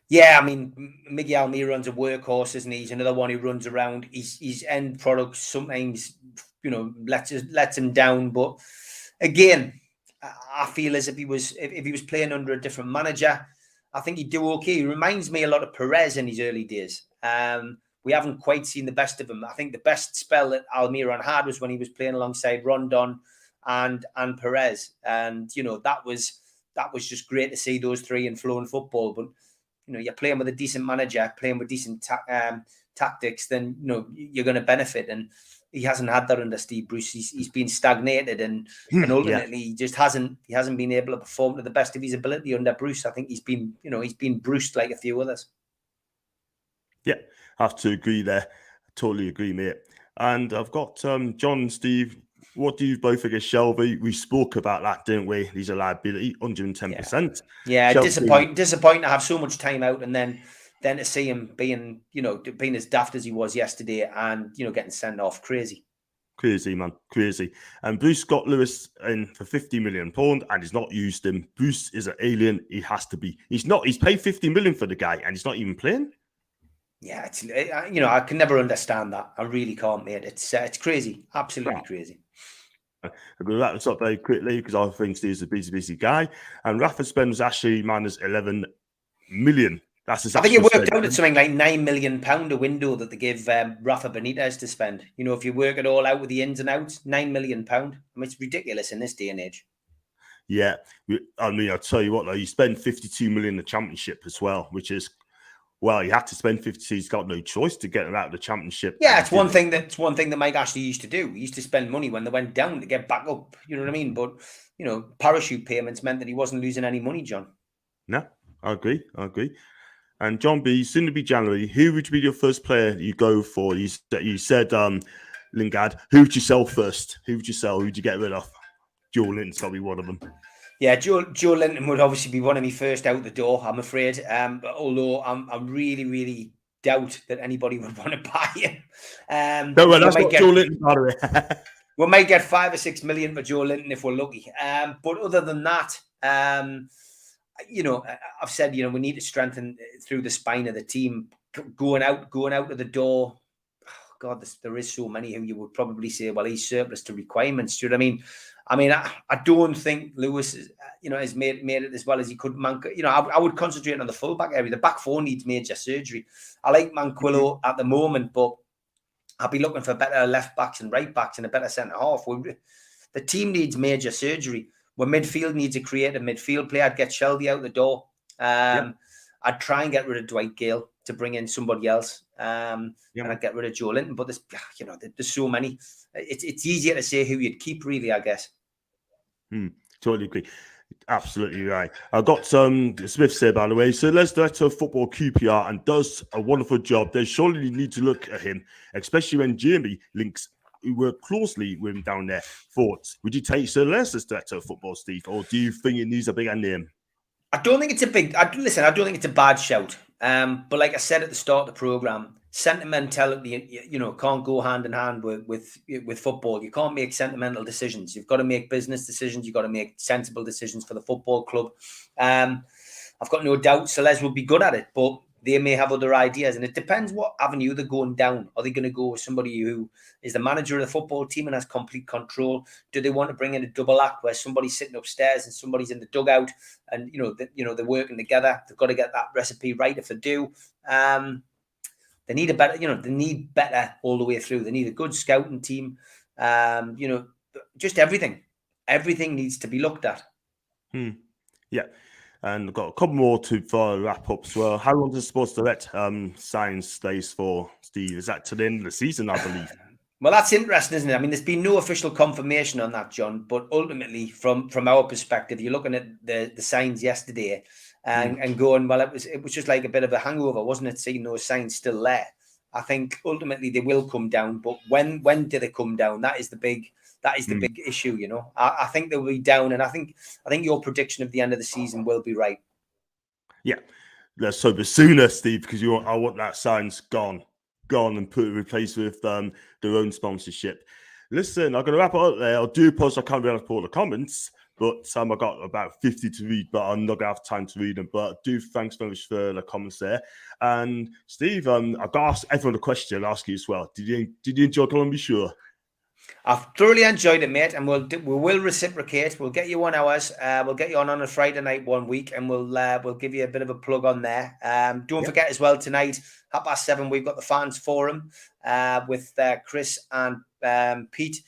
Yeah, I mean, Miguel Almiron's a workhorse, isn't he? He's another one who runs around. His end product sometimes, lets him down. But again, I feel as if he was playing under a different manager, I think he'd do okay. He reminds me a lot of Perez in his early days. We haven't quite seen the best of him. I think the best spell that Almiron had was when he was playing alongside Rondon and Perez, and that was just great to see those three in flowing football. But you're playing with a decent manager, playing with decent tactics, then you're going to benefit. And he hasn't had that under Steve Bruce. He's been stagnated, and ultimately he just hasn't been able to perform to the best of his ability under Bruce. I think he's been bruised like a few others. Yeah, I have to agree there. Totally agree, mate. And I've got John and Steve. What do you both think of Shelby? We spoke about that, didn't we? He's a liability, 110%. Yeah, disappointing to have so much time out, and then to see him being as daft as he was yesterday, and getting sent off. Crazy, man, crazy. And Bruce got Lewis in for £50 million, and he's not used him. Bruce is an alien. He has to be. He's not. He's paid £50 million for the guy, and he's not even playing. Yeah, I can never understand that. I really can't, mate. It's crazy, absolutely crazy. I'm going to wrap this up very quickly because I think Steve's a busy guy. And Rafa spends actually minus 11 million. That's his. I think it worked out at something like £9 million a window that they give Rafa Benitez to spend. If you work it all out with the ins and outs, £9 million. I mean, it's ridiculous in this day and age. Yeah, I mean, I'll tell you what, though, you spend 52 million in the championship as well, which is. Well, he had to spend 52. He's got no choice to get them out of the championship. Yeah, it's one thing that Mike Ashley used to do. He used to spend money when they went down to get back up. You know what I mean? But parachute payments meant that he wasn't losing any money, John. No, I agree. And John B, soon to be January. Who would be your first player you go for? You said Lingard. Who would you sell first? Who would you sell? Who would you get rid of? Joe Linton's got to be one of them. Yeah, Joe Linton would obviously be one of me first out the door, I'm afraid. But although I really, really doubt that anybody would want to buy him. No, well, that's not Joe Linton, by the way. We might get 5 or 6 million for Joe Linton if we're lucky. But other than that, I've said, we need to strengthen through the spine of the team. Going out of the door. God, there is so many who you would probably say, well, he's surplus to requirements. Do you know what I mean? I mean, I don't think Lewis, has made it as well as he could. I would concentrate on the fullback area. The back four needs major surgery. I like Manquillo at the moment, but I'll be looking for better left backs and right backs and a better centre half. The team needs major surgery. Where midfield needs a creative midfield player, I'd get Shelby out the door. I'd try and get rid of Dwight Gale to bring in somebody else. And I'd get rid of Joe Linton. But there's so many. It's easier to say who you'd keep, really, I guess. Totally agree. Absolutely right. I got Smith said, by the way, so Les Director of Football QPR and does a wonderful job. They surely need to look at him, especially when Jamie links who work closely with him down there. Thoughts? Would you take Sir Les as Director of Football, Steve, or do you think it needs a bigger name? I don't think it's a big. I don't think it's a bad shout. But like I said at the start of the program, sentimentality, can't go hand in hand with football. You can't make sentimental decisions. You've got to make business decisions. You've got to make sensible decisions for the football club. I've got no doubt Celeste will be good at it, but they may have other ideas, and it depends what avenue they're going down. Are they going to go with somebody who is the manager of the football team and has complete control? Do they want to bring in a double act where somebody's sitting upstairs and somebody's in the dugout, and they're working together? They've got to get that recipe right. If they do, they need a better. They need better all the way through. They need a good scouting team. Just everything. Everything needs to be looked at. Yeah. And I've got a couple more to wrap up as well. How long is Sports Direct sign stays for, Steve? Is that to the end of the season, I believe? Well, that's interesting, isn't it? I mean, there's been no official confirmation on that, John. But ultimately, from our perspective, you're looking at the signs yesterday and going, well, it was just like a bit of a hangover, wasn't it? Seeing those signs still there. I think ultimately they will come down, but when do they come down? That is the big issue, I think they'll be down, and I think your prediction of the end of the season will be right. Yeah, let's hope it's sooner, Steve, because I want that signs gone and replaced with their own sponsorship. Listen, I'm going to wrap it up there. I'll do post. I can't really put all the comments, but I got about 50 to read, but I'm not going to have time to read them. But thanks very much for the comments there. And Steve, I've got to ask everyone a question. I'll ask you as well. Did you enjoy Columbia? Sure. I've thoroughly enjoyed it, mate, and we will reciprocate. We'll get you on ours. We'll get you on a Friday night one week, and we'll give you a bit of a plug on there. Don't forget as well, tonight, 7:30, we've got the fans forum with Chris and Pete.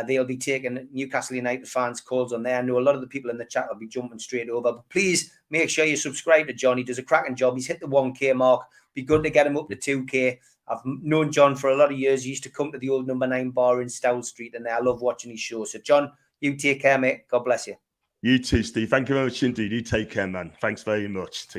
They'll be taking Newcastle United fans' calls on there. I know a lot of the people in the chat will be jumping straight over. But please make sure you subscribe to John. He does a cracking job. He's hit the 1K mark. Be good to get him up to 2K. I've known John for a lot of years. He used to come to the old number 9 bar in Stowell Street, and I love watching his show. So, John, you take care, mate. God bless you. You too, Steve. Thank you very much indeed. You take care, man. Thanks very much.